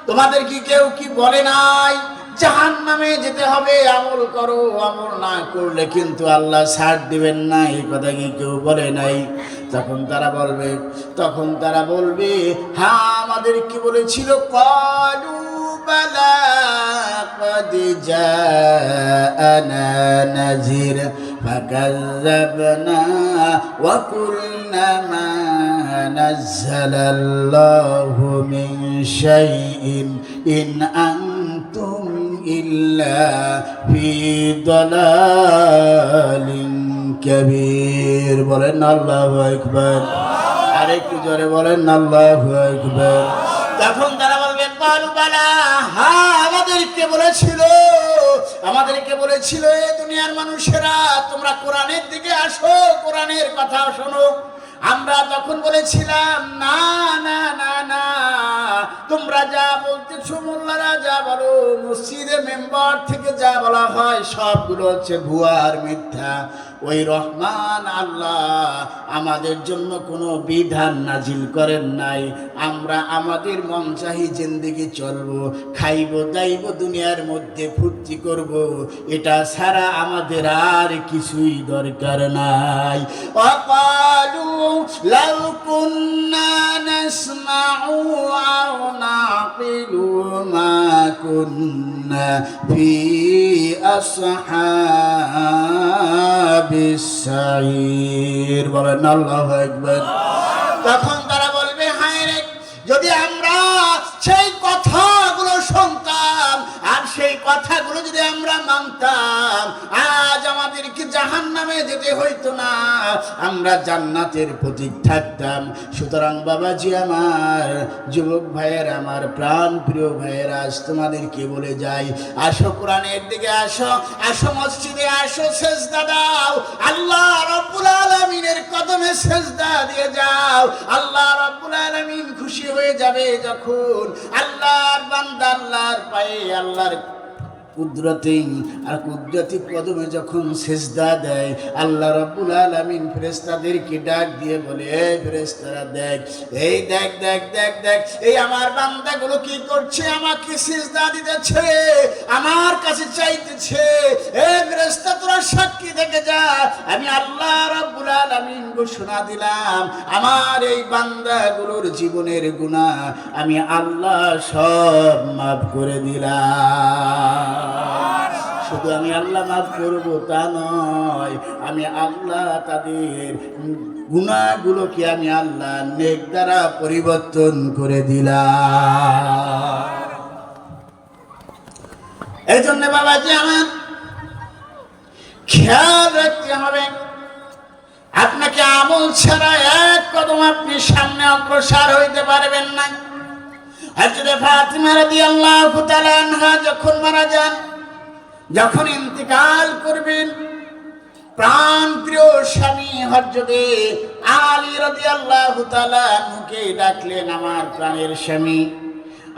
তোমাদের কি কেউ কি বলে নাই জাহান্নামে যেতে হবে, আমল করো, আমল না করলে কিন্তু আল্লাহ ছাড় দিবেন না? এই কথা কি কেউ বলে নাই? তখন তারা বলবে, হ্যাঁ, আমাদের কি বলেছিল? ক্বালু বালা قد جاءنا نذير فكذبنا وقلنا ما نزل الله من شيء إن أنتم إلا في ضلال كبير। বলেন আল্লাহু আকবার। আরেকটু জোরে বলেন আল্লাহু আকবার। তখন তারা বলবে, ক্বালু বালা, হ্যাঁ, আমাদেরকে বলেছিল এ দুনিয়ার মানুষেরা, তোমরা কোরআনের দিকে আসো, কোরআনের কথা শোনো। আমরা তখন বলেছিলাম, না না না না, তোমরা যা বলতেছো, মোল্লারা যা বলো, মসজিদের মেম্বার থেকে যা বলা হয়, সবগুলো হচ্ছে ভুয়া আর মিথ্যা। ওই রহমান আল্লাহ আমাদের জন্য কোনো বিধান নাজিল করেন নাই। আমরা আমাদের মন চাহি জিন্দেগি চলবো, খাইব দাইব, দুনিয়ার মধ্যে ফুর্তি করব, এটা ছাড়া আমাদের আর কিছুই দরকার নাই। ওয়াকালু লাউ কুন্না নাসমাউ আও নাকিলু মা কুন্না ফি আসহাবিস সাইর। বলেন আল্লাহু আকবার। তখন তারা বলবে, হায় রে, যদি আমরা সেই কথাগুলো শুনতাম আর সেই কথাগুলো যদি আমরা মানতাম, আজ আমাদেরকে জাহান্নামে যেতে হইতো না, আমরা জান্নাতের প্রতীক থাকতাম। সুতরাং বাবাজি আমার, যুবক ভাইয়ের আমার, প্রাণ প্রিয় ভাইয়ের, আজ তোমাদেরকে বলে যাই, আসো কোরআনের দিকে আসো, আসো মসজিদে আসো, সেজদা দাও, আল্লাহ রাব্বুল আলামিনের কদমে সেজদা দিয়ে যাও। আল্লাহ রাব্বুল আলামিন খুশি হয়ে যাবে যখন আল্লাহর বান্দা আল্লাহর পায়ে, আল্লাহর কুদরতি কদমে যখন সেজদা দেয়, আল্লাহ রাব্বুল আলামিন ফেরেশতাদেরকে ডাক দিয়ে বলে, এই ফেরেশতারা দেখ, এই দেখ দেখ দেখ দেখ, এই আমার বান্দাগুলো কি করছে, আমাকে সেজদা দিতেছে, আমার কাছে চাইতেছে। এই ফেরেশতা তোরা সাক্ষী থেকে যা, আমি আল্লাহ রাব্বুল আলামিন ঘোষণা দিলাম, আমার এই বান্দাগুলোর জীবনের গুনাহ আমি আল্লাহ সব মাফ করে দিলাম। শুধু আমি আল্লাহ মাফ করব তা নয়, আমি আল্লাহ তাদের গুনাহগুলোকে আমি আল্লাহ নেক দ্বারা পরিবর্তন করে দিলাম। এই জন্য বাবাজি আমার খেয়াল রাখতে হবে, আপনাকে আমল ছাড়া এক কদম আপনি সামনে অগ্রসর হইতে পারবেন না। হযরত ফাতিমা রাদিয়াল্লাহু তাআলা আনহা যখন মারা যান, যখন ইন্তেকাল করবেন, প্রাণ প্রিয় স্বামী হযরত আলী রাদিয়াল্লাহু তাআলা আনহুকে ডাকলেন, আমার প্রাণের স্বামী,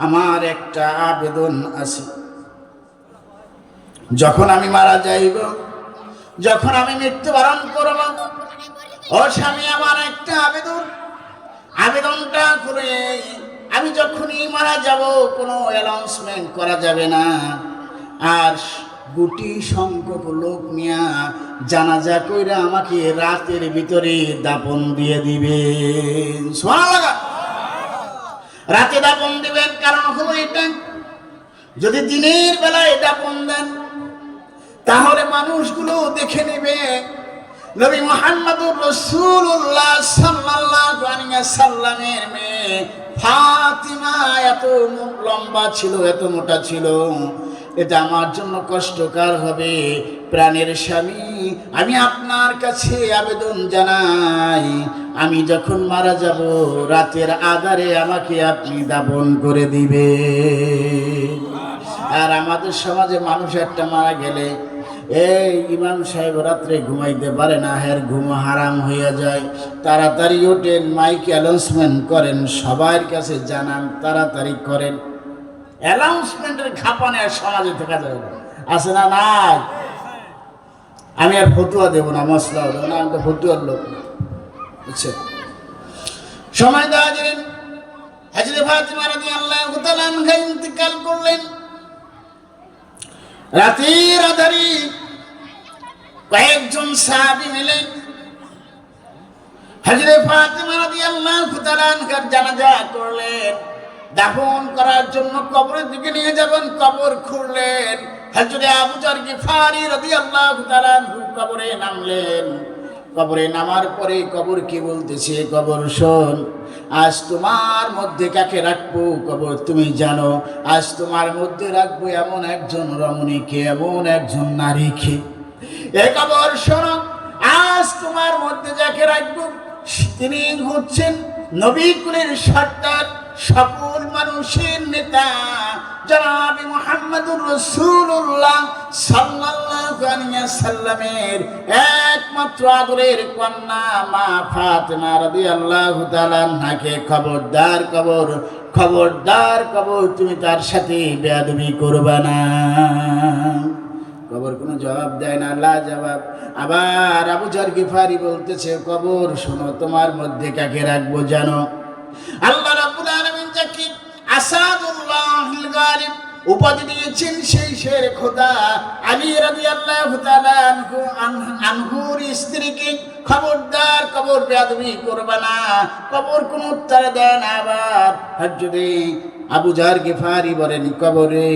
আমার একটা আবেদন আছে, যখন আমি মারা যাইব, যখন আমি মৃত্যুবরণ করব, ও স্বামী, আমার একটা আবেদনটা করে, আমি যখনই মারা যাব কোনো অ্যানাউন্সমেন্ট করা যাবে না, আর গুটি সংখ্যক লোক নিয়া জানাজা কইরা আমাকে রাতের ভিতরে দাপন দিয়ে দিবেন। সুবহানাল্লাহ। রাতে দাপন দিবেন, কারণ হলো এটা, যদি দিনের বেলায় দাপন দেন তাহলে মানুষগুলো দেখে নেবে নবী মুহাম্মদুর রাসূলুল্লাহ সাল্লাল্লাহু আলাইহি ওয়াসাল্লামের মেয়ে ফাতিমা এত লম্বা ছিল, এত মোটা ছিল, এটা আমার জন্য কষ্টকর হবে। প্রাণের স্বামী, আমি আপনার কাছে আবেদন জানাই, আমি যখন মারা যাব রাতের আধারে আমাকে আপনি দাফন করে দিবেন। আর আমাদের সমাজে মানুষ একটা মারা গেলে, এই ইমাম সাহেব রাত্রে ঘুমাইতে পারে না, হের ঘুম হারাম হইয়া যায়, তাড়াতাড়ি ওঠেন, মাইক অ্যানাউন্সমেন্ট করেন, সবার কাছে জানান, তাড়াতাড়ি করেন। অ্যানাউন্সমেন্টের খাপানে আর সমাজে থাকা যাবে না, আছে না? নাই। আমি আর ফতুয়া দেবো না, মশলাও দেবো না, আমি তো ফতুয়ার লোক, বুঝছে? সময় দেওয়া দিলেন, হযরত ফাতিমা রাদিয়াল্লাহু তাআলা আনহা ইন্তেকাল করলেন। রাতের আধারে কয়েকজন সাহাবী মিলে হযরত ফাতিমা রাদিয়াল্লাহু তাআলা আনহার জানাজা করলেন। দাফন করার জন্য কবরের দিকে নিয়ে যাবেন, কবর খুঁড়লেন। হযরত আবু যর গিফারি রাদিয়াল্লাহু তাআলা আনহু কবরে নামলেন। কবরে নামার পরে কবর কি বলতেছে, কবর শোন, আজ তোমার মধ্যে কাকে রাখবো কবর তুমি জানো, আজ তোমার মধ্যে রাখবো এমন একজন রমণীকে, এমন একজন নারীকে। এ কবর শোনো, আজ তোমার মধ্যে যাকে রাখবো তিনি হচ্ছেন নবী কুলের সর্দার, সকল মানুষের নেতা, জনাব মুহাম্মদুর রাসূলুল্লাহ সাল্লাল্লাহু আলাইহি ওয়াসাল্লামের একমাত্র আদরের কন্যা মা ফাতিমা রাদিয়াল্লাহু তাআলা আনহাকে খবরদার কবর তুমি তার সাথে বেয়াদবি করবা না। কবর কোনো জবাব দেয় না, লা জবাব। আবার আবু যর গিফারি বলতেছে, কবর শোনো, তোমার মধ্যে কাকে রাখবো জানো? আল্লাহ রাব্বুল আলামিন যাকে আসাদুল্লাহিল গালিব উপাধি দিয়েছেন, সেই শের খোদা আলী রাদিয়াল্লাহু তাআলা আনহুর স্ত্রীকে খবরদার কবর বেয়াদবি করবে না, কবর কোনো উত্তর দেয় না। আবার হযরত আবু যর গিফারি বলেন, কবরে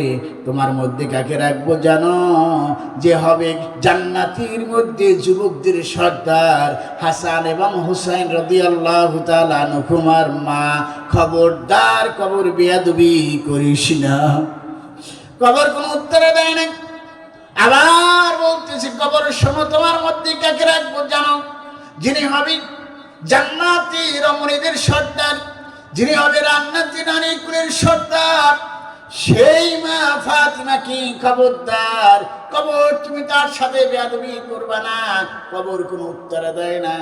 তোমার মধ্যে কাকে রাখবো জানো? যে হবে জান্নাতীর মধ্যে যুবকদের সর্দার হাসান এবং হুসাইন রাদিয়াল্লাহু তাআলা আনহুমার মা। খবরদার কবর বেয়াদবি করিস না। কবর কোনো উত্তর দেয় না। আবার বলতেছি, কবরের সময় তোমার মধ্যে কাকে রাখবো জানো? যিনি হবে জান্নাতি রমণীদের সর্দার, যিনি হবে জান্নাতি নারীকুলের সর্দার, সেই মা ফাতিমা কি খবরদার, কবর তুমি তার সাথে বেয়াদবি করবা না। কবর কোনো উত্তর দেয় না।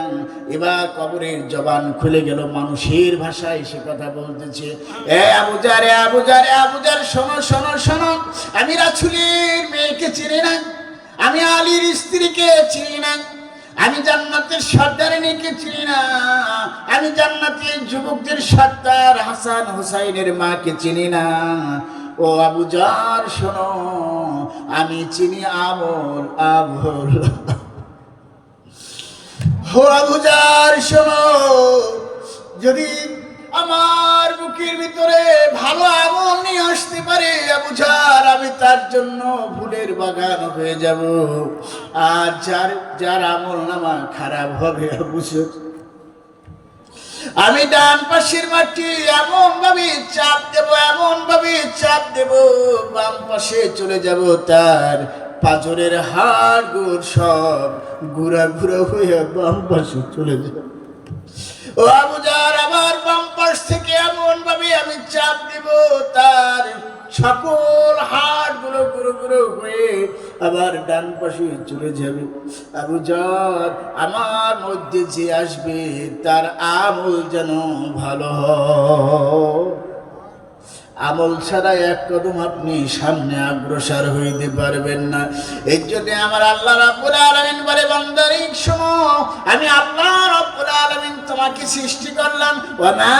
এবার কবরের জবান খুলে গেল, মানুষের ভাষায় সে কথা বলতেছে, এ আবু জার, এ আবু জার, এ আবু জার, শোনো শোনো শোনো, আমি রাসূলের মেয়েকে চিনি না, আমি আলীর স্ত্রীকে চিনি না, আমি জান্নাতের সর্দারিনীকে চিনি না, আমি জান্নাতের যুবকদের সর্দার হাসান হুসাইনের মাকে চিনি না। ও আবু জার শোনো, আমি চিনি আমল আমল। ও আবু জার শোনো, যদি আমার বুকের ভিতরে ভালো আমল নিয়ে আসতে পারে আবু জার, আমি তার জন্য ফুলের বাগান হয়ে যাব। আর যার যার আমল নামা খারাপ হবে আবু জার, আমি ডান পাশের মাটি এমন ভাবে চাপ দেব, এমন ভাবে চাপ দেব, বাম পাশে চলে যাব, তার পাঁজরের হাড় গোড় সব ঘুরা ঘুরা হয়ে বাম পাশে চলে যাবে। ও আবু জার, আমার বাম পাশ থেকে এমন ভাবে আমি চাপ দেব, তার সকল হাড় গুলো গুঁড়ো গুঁড়ো হয়ে আবার ডান পাশে চলে যাবে। আবু জার, আমার মধ্যে যে আসবে তার আমল যেন ভালো হয়। আমল ছাড়া এক কদম আপনি সামনে অগ্রসর হইতে পারবেন না। এর জন্য আমার আল্লাহ রাব্বুল আলামিন বলে, বান্দার এই সময় আমি আল্লাহ রাব্বুল আলামিন তোমাকে সৃষ্টি করলাম, ওয়া মা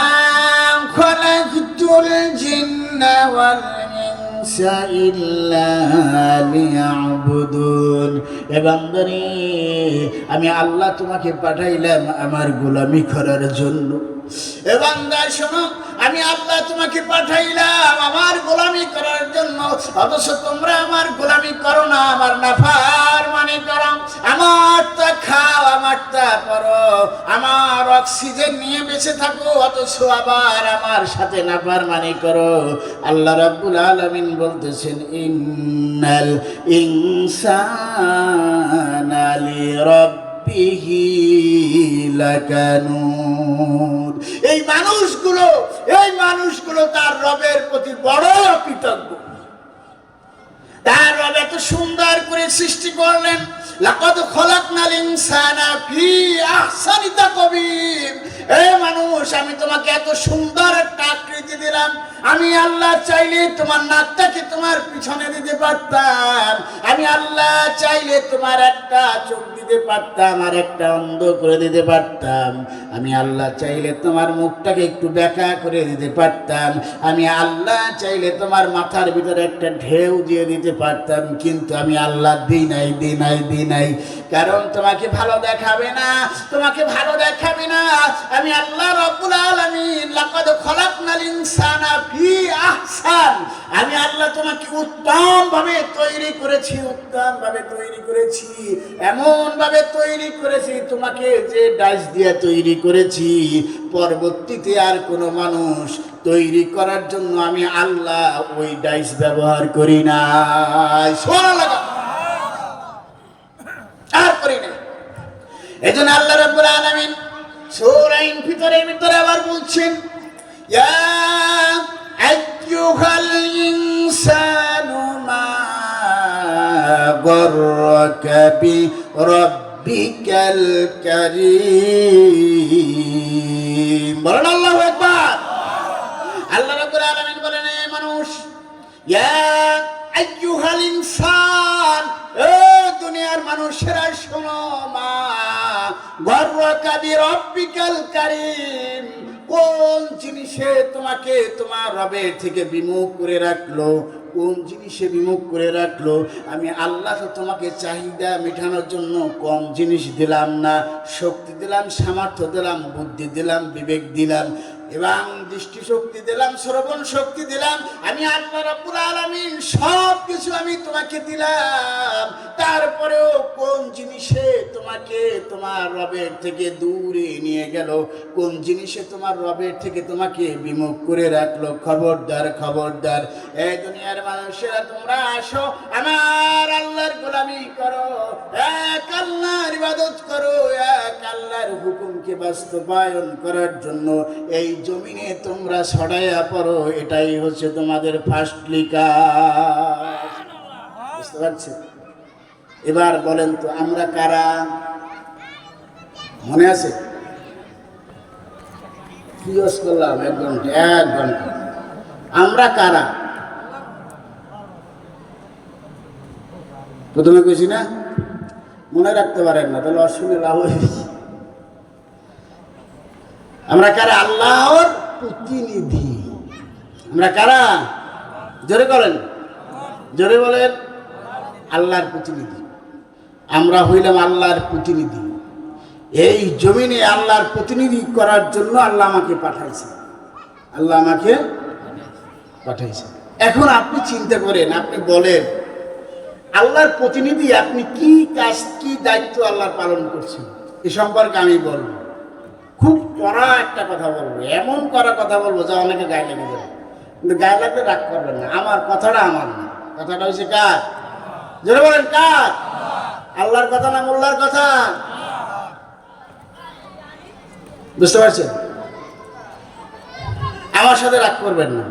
খালাকতুল জিন্না ওয়াল ইনসা ইল্লা লিয়াবুদুন। এ বান্দারে, আমি আল্লাহ তোমাকে পাঠাইলাম আমার গোলামি করার জন্য। এ বান্দা শোনো, আমি আল্লাহ তোমাকে পাঠাইলাম আমার গোলামি করার জন্য, অথচ তোমরা আমার গোলামি করো না, আমার নাফরমানি করো, আমারটা খাও, আমারটা পরো, আমার অক্সিজেন নিয়ে বেঁচে থাকো, অথচ আবার আমার সাথে নাফরমানি করো। আল্লাহ রাব্বুল আলামিন বলতেছেন, ইন্নাল ইনসানা লিরাব্বিহি লাকানুদ। এই মানুষগুলো তার রবের প্রতি বড় কৃতজ্ঞ। তার রব এত সুন্দর করে সৃষ্টি করলেন, লাকাদ খলাকনাল ইনসানা ফি আহসানি তাকওয়িম। এই মানুষ, আমি তোমাকে এত সুন্দর একটা আকৃতি দিলাম, আমি আল্লাহ চাইলে তোমার নাকটাকে তোমার পিছনে দিতে পারতাম, আমি আল্লাহ চাইলে তোমার একটা চোখ দিতে পারতাম আর একটা অন্ধ করে দিতে পারতাম, আমি আল্লাহ চাইলে তোমার মুখটাকে একটু বেঁকা করে দিতে পারতাম, আমি আল্লাহ চাইলে তোমার মাথার ভিতরে একটা ঢেউ দিয়ে দিতে পারতাম, কিন্তু আমি আল্লাহ দিই নাই। কারণ তোমাকে ভালো দেখাবে না, তোমাকে ভালো দেখাবে না। আমি আল্লাহ রাব্বুল আলামিন লাকাদ খলাকনাল ইনসানা ফি আহসান, আমি আল্লাহ তোমাকে উত্তম ভাবে তৈরি করেছি, উত্তম ভাবে তৈরি করেছি, এমন ভাবে তৈরি করেছি, তোমাকে যে ডাইস দিয়ে তৈরি করেছি, পরবর্তীতে আর কোনো মানুষ তৈরি করার জন্য আমি আল্লাহ ওই ডাইস ব্যবহার করি না। সোনা লাগা আর করি না। এজন্য আল্লাহ রাব্বুল আলামিন সূরা ভিতরে আবার বলছেন, ইয়া আইয়ুহাল ইনসানু মা গররাকা বিরাব্বিকাল কারীম। বলেন আল্লাহু আকবার। আল্লাহ রাব্বুল আলামিন বলেন, এ মানুষ, ইয়া আইয়ুহাল ইনসান, এ দুনিয়ার মানুষেরা শোনো, মা গররাকা বিরাব্বিকাল কারীম, কোন জিনিসে তোমাকে তোমার রবের থেকে বিমুখ করে রাখলো, কোন জিনিসে বিমুখ করে রাখলো? আমি আল্লাহ তো তোমাকে চাহিদা মেটানোর জন্য কম জিনিস দিলাম না, শক্তি দিলাম, সামর্থ্য দিলাম, বুদ্ধি দিলাম, বিবেক দিলাম এবং দৃষ্টিশক্তি দিলাম, শ্রবণ শক্তি দিলাম। আমি আল্লাহ রাব্বুল আলামিন সব কিছু আমি তোমাকে দিলাম, তা তারপরেও কোন জিনিসে তোমাকে তোমার রবের থেকে দূরে নিয়ে গেল, কোন জিনিসে তোমার রবের থেকে তোমাকে বিমুখ করে রাখলো। খবরদার খবরদার, এই দুনিয়ার মানুষেরা তোমরা আসো, আমার আল্লাহর গোলামি করো, এক আল্লাহর ইবাদত করো, এক আল্লাহর হুকুমকে বাস্তবায়ন করার জন্য এই জমিনে তোমরা ছড়াইয়া পড়ো। এটাই হচ্ছে তোমাদের ফার্স্ট লিকার। বুঝতে পারছেন? এবার বলেন তো আমরা কারা? মনে আছে? কি করলাম 1 ঘন্টা। আমরা কারা? প্রথমে কইছি না, মনে রাখতে পারেন না, তাহলে অসুবিধা লাভ হয়েছে। আমরা কারা? আল্লাহর প্রতিনিধি। আমরা কারা? জোরে বলেন, জোরে বলেন। আল্লাহর প্রতিনিধি। আমরা হইলাম আল্লাহর প্রতিনিধি। এই জমিনে আল্লাহর প্রতিনিধি করার জন্য আল্লাহ আমাকে পাঠাইছে। আল্লাহ আমাকে পাঠাইছে। এখন আপনি চিন্তা করেন, আপনি বলেন আল্লাহর প্রতিনিধি, আপনি কি কাজ, কি দায়িত্ব আল্লাহর পালন করছেন? এ সম্পর্কে আমি বলবো, খুব কড়া একটা কথা বলবো, এমন কড়া কথা বলবো যা অনেকে গায়ে লেগে যাবে। কিন্তু গায়ে লাগলে রাগ করবেন না, আমার কথাটা আমার না, কথাটা হচ্ছে কার? জোরে বলেন কার? আল্লাহর কথা না মোল্লার কথা? বুঝতে পারছেন? আমার সাথে রাগ করবেন না,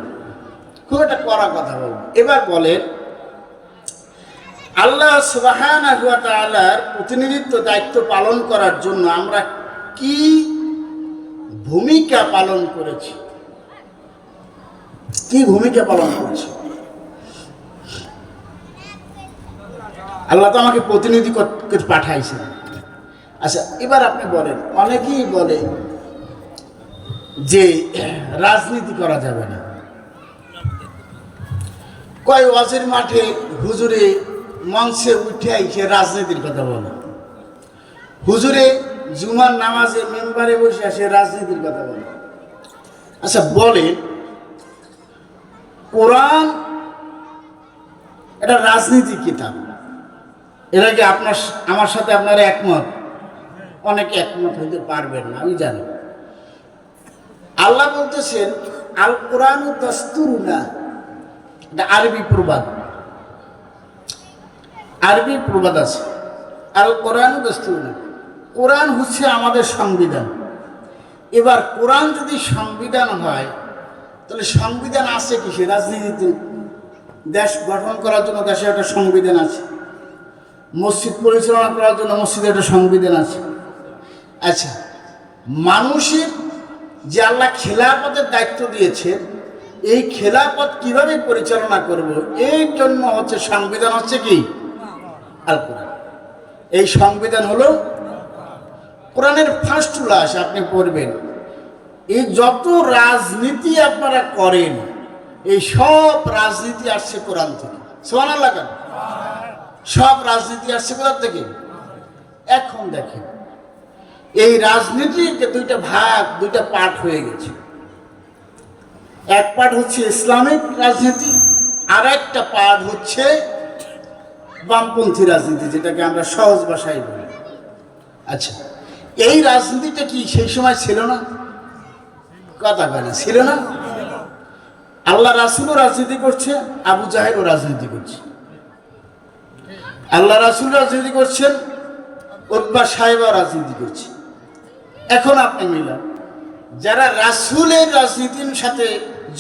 খুব একটা কড়া কথা বলবো। এবার বলেন আল্লাহ সুবহানাহু ওয়া তাআলার প্রতিনিধিত্ব দায়িত্ব পালন করার জন্য আমরা কি ভূমিকা পালন করেছি? কি ভূমিকা পালন করেছি? আল্লাহ তো আমাকে প্রতিনিধি করতে পাঠাইছেন। আচ্ছা, এবার আপনি বলেন, অনেকেই বলে যে রাজনীতি করা যাবে না। কয় ওয়াজের মাঠে হুজুরে মঞ্চে উঠে আইসে রাজনীতির কথা বলে, হুজুরে জুমার নামাজে মেম্বারে বসে আসে রাজনীতির কথা বলে। আচ্ছা বলেন, কোরআন এটা রাজনীতি কিতাব, এর আগে আপনার আমার সাথে আপনারা একমত? অনেকে একমত হইতে পারবেন না, আমি জানি। আল্লাহ বলতেছেন আল কোরআন দাস্তুরুনা, এটা আরবি প্রবাদ, আরবি প্রবাদ আছে। আল কোরআন দাস্তুরুনা, কোরআন হচ্ছে আমাদের সংবিধান। এবার কোরআন যদি সংবিধান হয়, তাহলে সংবিধান আছে কিসে? রাজনীতিতে। দেশ গঠন করার জন্য দেশে একটা সংবিধান আছে, মসজিদ পরিচালনা করার জন্য মসজিদে একটা সংবিধান আছে। আচ্ছা, মানুষের যে আল্লাহ খেলাফতের দায়িত্ব দিয়েছে, এই খেলাফত কিভাবে পরিচালনা করব, এই জন্য হচ্ছে সংবিধান, হচ্ছে কি? আল কোরআন। এই সংবিধান হলো কোরআনের ফার্স্ট ক্লাস। আপনি পড়বেন, এই যত রাজনীতি আপনারা করেন, এই সব রাজনীতি আসছে কোরআন থেকে। সুবহানাল্লাহ। সব রাজনীতি আসছে কোরআন থেকে। এখন দেখেন, এই রাজনীতির যে দুইটা ভাগ, দুইটা পার্ট হয়ে গেছে। এক পার্ট হচ্ছে ইসলামিক রাজনীতি, আর একটা পার্ট হচ্ছে বামপন্থী রাজনীতি, যেটাকে আমরা সহজ ভাষায় বলি। আচ্ছা, এই রাজনীতিটা কি সেই সময় ছিল না? কথা বলে ছিল না? আল্লাহ রাসূলও রাজনীতি করছে, আবু জাহেলও রাজনীতি করছে। আল্লাহ রাসূল রাজনীতি করছেন, উতবা সাহেবও রাজনীতি করছে। এখন আপনি মিলান, যারা রাসূলের রাজনীতির সাথে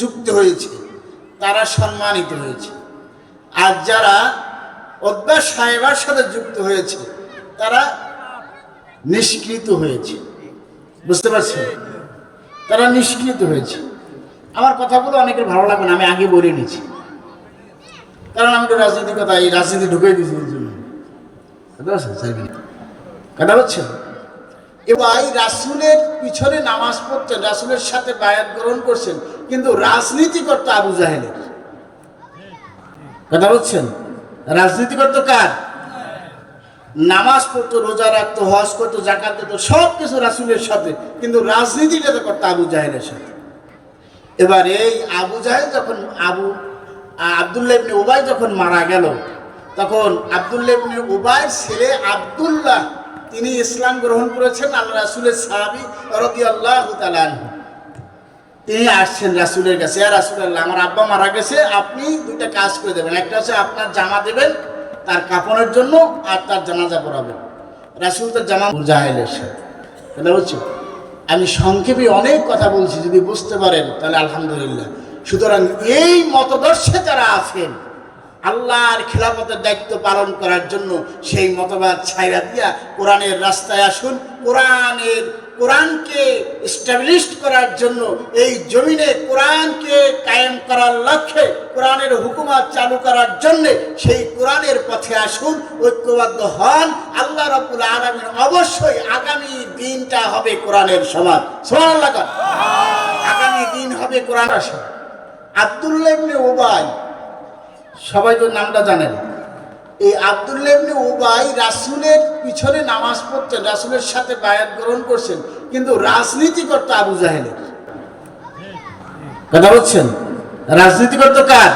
যুক্ত হয়েছে তারা সম্মানিত হয়েছে, আর যারা উতবা সাহেবের সাথে যুক্ত হয়েছে তারা নিষ্কৃত হয়েছে। বুঝতে পারছেন? তারা নিষ্কৃত হয়েছে। আমার কথাগুলো অনেকের ভালো লাগবে না, আমি আগে বলে নিচ্ছি, কারণ আমি তো রাজনীতি কথা, এই রাজনীতি ঢুকে দিয়েছি এই জন্য। কথা বলছেন? এবার রাসূলের পিছনে নামাজ পড়তেন, রাসূলের সাথে বায়াত গ্রহণ করছেন, কিন্তু রাজনীতি করতো আবু জাহেলের। কথা বলছেন? রাজনীতি করতো কার? নামাজ পড়তো, রোজা রাখতো, হজ করতো, যাকাত দিত, সব কিছু রাসূলের সাথে, কিন্তু রাজনীতিটা করতো আবু জাহেলের সাথে। এবার এই আবু জাহেল যখন আবদুল্লাহ ইবনে উবাই যখন মারা গেল, তখন আব্দুল্লাহ ইবনে উবাইর ছেলে আব্দুল্লাহ তিনি ইসলাম গ্রহণ করেছেন আল্লাহ রাসূলের সাহাবী রাদিয়াল্লাহু তাআলা আনহু। তিনি আসছেন রাসূলের কাছে, ইয়া রাসূলুল্লাহ, আমার আব্বা মারা গেছে, আপনি দুইটা কাজ করে দেবেন। একটা হচ্ছে আপনার জামা দেবেন তার কাফনের জন্য, আর তার জানাজা পড়াবেন। রাসূল তার জামা আবু জাহেলের সাথে কথা বলছি। আমি সংক্ষেপে অনেক কথা বলছি, যদি বুঝতে পারেন তাহলে আলহামদুলিল্লাহ। সুতরাং এই মতদর্শে যারা আছেন আল্লাহর খিলাফতের দায়িত্ব পালন করার জন্য, সেই মতবাদ ছাইরা দিয়া কোরআনের রাস্তায় আসুন। কোরআনকে এস্টাবলিশ করার জন্য, এই জমিনে কোরআনকে কায়েম করার লক্ষ্যে, কোরআনের হুকুমত চালু করার জন্য সেই কোরআনের পথে আসুন, ঐক্যবদ্ধ হন। আল্লাহ রাব্বুল আলামিন অবশ্যই আগামী দিনটা হবে কোরআনের সমাজ। সুবহানাল্লাহ। আগামী দিন হবে কোরআন। আব্দুল্লাহ ইবনে উবাই, সবাই তো নামটা জানেন। এই আব্দুল্লাহ ইবনে উবাই রাসূলের পিছনে নামাজ পড়তেন, রাসূলের সাথে বায়াত গ্রহণ করছেন, কিন্তু রাজনীতি করতো আবু জাহেলের। কথা বলছেন? রাজনীতি করতো কার?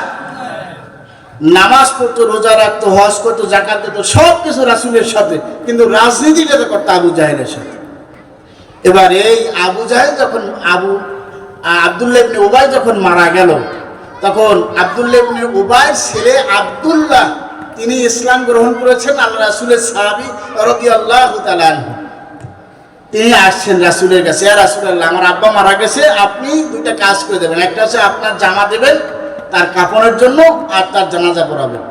নামাজ পড়তো, রোজা রাখতো, হজ করতো, যাকাত দিত, সব কিছু রাসূলের সাথে, কিন্তু রাজনীতিটা করতো আবু জাহেলের সাথে। এবার এই আবু জাহেল যখন আব্দুল্লাহ ইবনে উবাই যখন মারা গেল, তখন আব্দুল্লাহ ইবনে উবাইর ছেলে আব্দুল্লাহ তিনি ইসলাম গ্রহণ করেছেন আল্লাহ রাসূলের সাহাবী রাদিয়াল্লাহু তাআলা আনহু। তিনি আসছেন রাসূলের কাছে, ইয়া রাসূলুল্লাহ, আমার আব্বা মারা গেছে, আপনি দুইটা কাজ করে দেবেন। একটা হচ্ছে আপনার জামা দেবেন তার কাফনের জন্য, আর তার জানাজা পড়াবেন।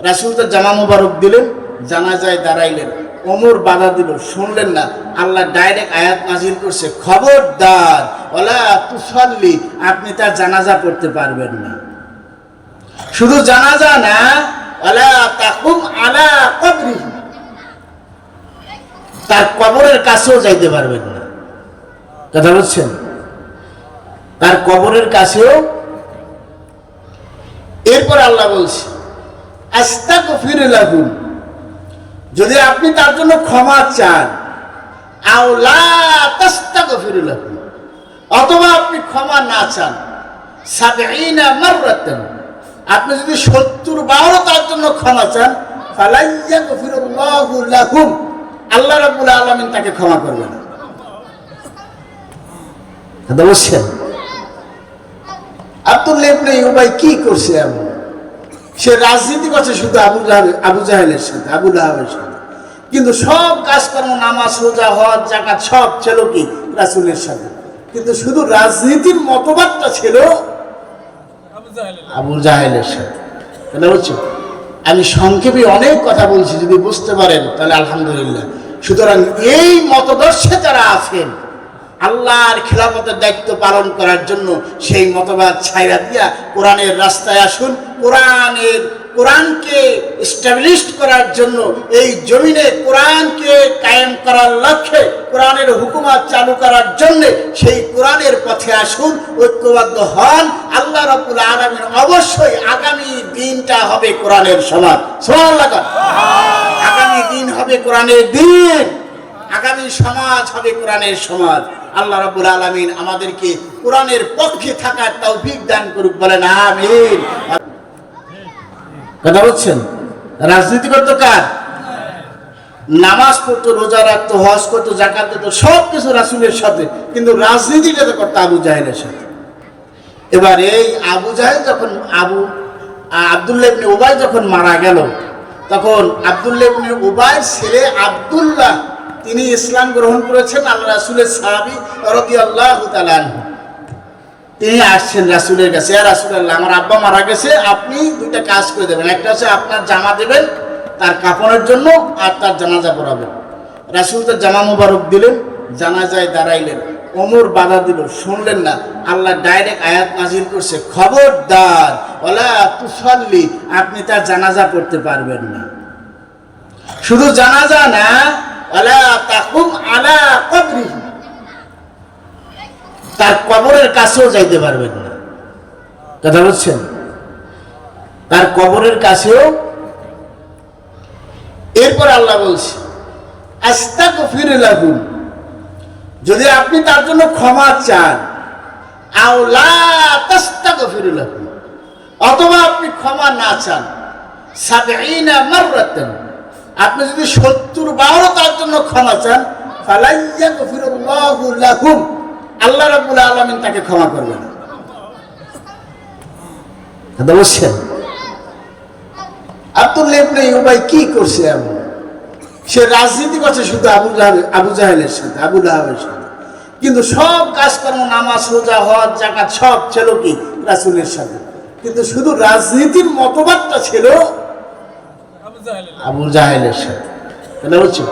রাসূল তার জামা মোবারক দিলেন, জানাজায় দাঁড়াইলেন। ওমর বাধা দিল, শুনলেন না। আল্লাহ ডাইরেক্ট আয়াত নাজিল করছে, খবরদার ওয়ালা তুসাল্লি, আপনি তার জানাজা পড়তে পারবেন না। শুধু জানাজা না, ওয়ালা তাকুম আলা কবরিহি, তার কবরের কাছেও যাইতে পারবেন না। কথা বলছেন? তার কবরের কাছেও। এরপর আল্লাহ বলছে, আস্তাগফির লাহুম, যদি আপনি তার জন্য ক্ষমা চান, আও লা তাস্তাগফির লাহুম, অথবা আপনি ক্ষমা না চান, ৭০ মাররাতান, আপনি যদি ৭০ বার তার জন্য ক্ষমা চান, ফালাইয়াগফিরুল্লাহু লাহুম, আল্লাহ রাব্বুল আলামিন তাকে ক্ষমা করবেন না। কথা বলছেন? আব্দুল্লাহ ইবনে উবাই কি করছে এমন? সে রাজনীতি করছে শুধু আবু জাহেলের সাথে, আবু লাহাবের সাথে, কিন্তু সব কাজকর্ম, নামাজ, রোজা, হজ, যাকাত সব ছিল কি রাসূলের সাথে, কিন্তু শুধু রাজনীতির মতবাদটা ছিল আবু জাহেলের সাথে। কথা বলছো? আমি সংক্ষেপে অনেক কথা বলছি, যদি বুঝতে পারেন তাহলে আলহামদুলিল্লাহ। সুতরাং এই মতদর্শে যারা আছেন আল্লাহর খিলাফতের দায়িত্ব পালন করার জন্য, সেই মতবাদ ছাইরা দিয়া কোরআনের রাস্তায় আসুন। কোরআনকে এস্টাবলিশ করার জন্য, এই জমিনে কোরআনকে কায়েম করার লক্ষ্যে, কোরআনের হুকুমত চালু করার জন্য সেই কোরআনের পথে আসুন, ঐক্যবদ্ধ হন। আল্লাহ রাব্বুল আলামিন অবশ্যই আগামী দিনটা হবে কোরআনের সমাজ। সুবহানাল্লাহ। আগামী দিন হবে কোরআনের দিন, আগামী সমাজ হবে কোরআনের সমাজ। আল্লাহ রাব্বুল আলামিন আমাদেরকে কোরআনের পক্ষে থাকার তৌফিক দান করুক, বলেন আমিন। কথা বলছেন? রাজনীতি করতো কার? নামাজ পড়তো, রোজা রাখতো, হজ করতো, যাকাত দিত, সব কিছু রাসূলের সাথে, কিন্তু রাজনীতিটা করতো আবু জাহেলের সাথে। এবার এই আবু জাহেল যখন আব্দুল্লাহ ইবনে উবাই যখন মারা গেল, তখন আব্দুল্লাহ ইবনে উবাইর ছেলে আব্দুল্লাহ তিনি ইসলাম গ্রহণ করেছেন আল্লাহ রাসূলের সাহাবী রাদিয়াল্লাহু তাআলা আনহু। তিনি আসছেন রাসূলের কাছে, ইয়া রাসূলুল্লাহ, আমার আব্বা মারা গেছে, আপনি দুইটা কাজ করে দেবেন। একটা হচ্ছে আপনার জামা দেবেন তার কাফনের জন্য, আর তার জানাজা পড়াবেন। রাসূল তার জামা মোবারক দিলেন, জানাজায় দাঁড়াইলেন। ওমর বাধা দিল, শুনলেন না। আল্লাহ ডাইরেক্ট আয়াত নাজিল করছে, খবরদার ওয়ালা তুসাল্লি, আপনি তার জানাজা পড়তে পারবেন না। শুধু জানাজা না, ওয়ালা তাকুম আলা কবরিহি, তার কবরের কাছেও যাইতে পারবেন না। কথা বলছেন? তার কবরের কাছেও। এরপর আল্লাহ বলছে, আস্তাগফির লাহুম, যদি আপনি তার জন্য ক্ষমা চান, আও লা তাস্তাগফির লাহুম, অথবা আপনি ক্ষমা না চান, সাবঈনা মাররাতান, আপনি যদি 70 বারও তার জন্য ক্ষমা চান, ফালাইয়াগফিরুল্লাহু লাকুম, আল্লাহ রাব্বুল আলামিন তাকে ক্ষমা করবেন। কথা বলছেন? আব্দুল্লাহ ইবনে উবাই কি করছে এমন? সে রাজনীতি করছে শুধু আবু জাহেলের সাথে, আবু লাহাবের সাথে, কিন্তু সব কাজকর্ম, নামাজ, রোজা, হজ, যাকাত সব ছিল কি রাসূলের সাথে, কিন্তু শুধু রাজনীতির মতবাদটা ছিল আবু জাহেলের সাথে। কেন বলছি?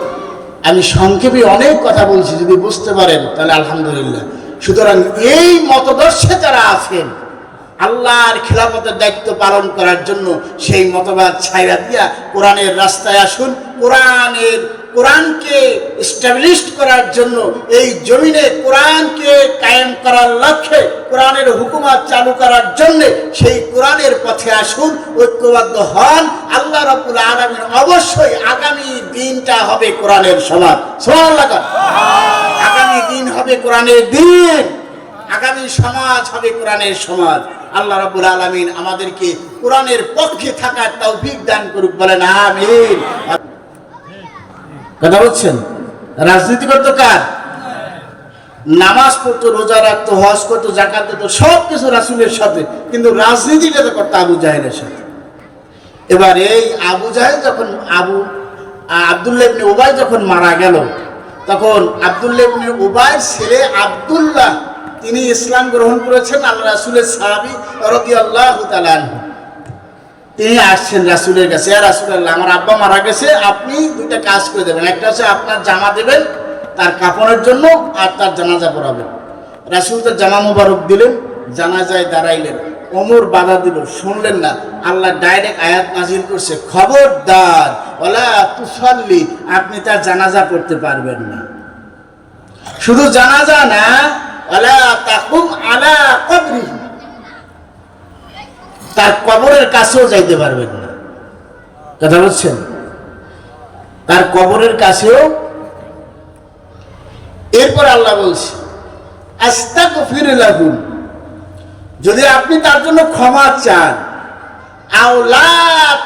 আমি সংক্ষেপে অনেক কথা বলছি, যদি বুঝতে পারেন তাহলে আলহামদুলিল্লাহ। সুতরাং এই মতদর্শে যারা আছেন, আল্লাহর খিলাফতের দায়িত্ব পালন করার জন্য সেই মতবাদ ছাইরা দিয়া কোরআনের রাস্তায় আসুন। কোরআনকে এস্টাবলিশ করার জন্য, এই জমিনে কোরআনকে কায়েম করার লক্ষ্যে, কোরআনের হুকুমত চালু করার জন্য সেই কোরআনের পথে আসুন, ঐক্যবদ্ধ হন। আল্লাহ রাব্বুল আলামিন অবশ্যই আগামী দিনটা হবে কোরআনের সমাজ। সুবহানাল্লাহ। আগামী দিন হবে কোরআনের দিন, আগামী সমাজ হবে কোরআনের সমাজ। আল্লাহ রাব্বুল আলামিন আমাদেরকে কোরআনের পক্ষে থাকার তৌফিক দান করুক, বলেন আমিন। কথা বলছেন? রাজনীতি করতো কার? নামাজ পড়তো, রোজা রাখতো, হজ করতো, যাকাত দিত, সব কিছু রাসূলের সাথে, কিন্তু রাজনীতিটা করতো আবু জাহেলের সাথে। এবার এই আবু জাহেল যখন আব্দুল্লাহ ইবনে উবাই যখন মারা গেল, তখন আব্দুল্লাহ ইবনে উবাইর ছেলে আব্দুল্লাহ, তিনি ইসলাম গ্রহণ করেছেন, আল্লাহ রাসূলের সাহাবী রাদিয়াল্লাহু তাআলা আনহু। তিনি আসছেন রাসূলের কাছে, ইয়া রাসূলুল্লাহ, আমার আব্বা মারা গেছে, আপনি দুইটা কাজ করে দেবেন। একটা হচ্ছে আপনার জামা দেবেন তার কাফনের জন্য, আর তার জানাজা পড়াবেন। রাসূল তার জামা মোবারক দিলেন, জানাজায় দাঁড়াইলেন। ওমর বাধা দিল, শুনলেন না। আল্লাহ ডাইরেক্ট আয়াত নাজিল করছে, খবরদার, ওয়ালা তুসাল্লি, আপনি তার জানাজা পড়তে পারবেন না। শুধু জানাজা না, ওয়ালা তাকুম আলা কবরিহি, তার কবরের কাছেও যাইতে পারবেন না। কথা বলছেন? তার কবরের কাছেও। এরপর আল্লাহ বলছে, আস্তাগফির লাহুম, যদি আপনি তার জন্য ক্ষমা চান, আও লা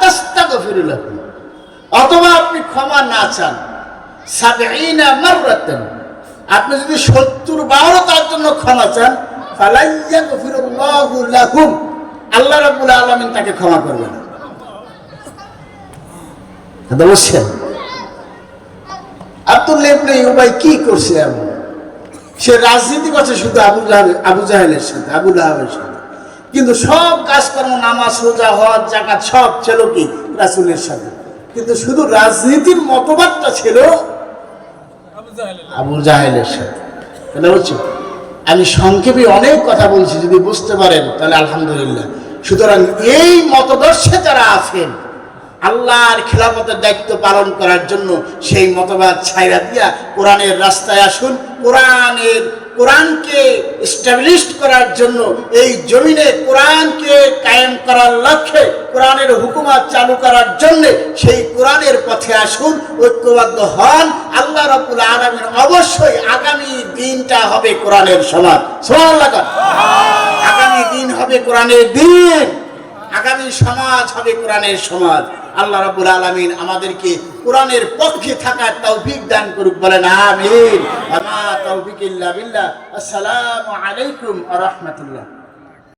তাস্তাগফির লাহুম, অথবা আপনি ক্ষমা না চান, সাবঈনা মাররাতান, আপনি যদি 70 বারও তার জন্য ক্ষমা চান, ফালাইয়াগফিরুল্লাহু লাকুম, আল্লাহ রাব্বুল আলামিন তাকে ক্ষমা করবেন। কথা বলছেন? আব্দুল্লাহ ইবনে উবাই কি করছে এমন? সে রাজনীতি করছে শুধু আবু জাহেলের সাথে, আবু লাহাবের সাথে, কিন্তু সব কাজকর্ম, নামাজ, রোজা, হজ, যাকাত সব ছিল কি রাসূলের সাথে, কিন্তু শুধু রাজনীতির মতবাদটা ছিল আবু জাহেলের সাথে। কেন বলছি? আমি সংক্ষেপে অনেক কথা বলছি, যদি বুঝতে পারেন তাহলে আলহামদুলিল্লাহ। সুতরাং এই মতদর্শে যারা আছেন, আল্লাহর খিলাফতের দায়িত্ব পালন করার জন্য সেই মতবাদ ছাইরা দিয়া কোরআনের রাস্তায় আসুন। কোরআনকে এস্টাবলিশ করার জন্য, এই জমিনে কোরআনকে কায়েম করার লক্ষ্যে, কোরআনের হুকুমত চালু করার জন্য সেই কোরআনের পথে আসুন, ঐক্যবদ্ধ হন। আল্লাহ রাব্বুল আলামিন অবশ্যই আগামী দিনটা হবে কোরআনের সমাজ। সুবহানাল্লাহ। আগামী দিন হবে কোরআনের দিন, আগামী সমাজ হবে কোরআনের সমাজ। আল্লাহ রাব্বুল আলামিন আমাদেরকে কোরআনের পক্ষে থাকার তৌফিক দান করুক, বলেন আমিন। আমা তাওফিক ইল্লা বিল্লাহ। আসসালামু আলাইকুম ওয়া রাহমাতুল্লাহ।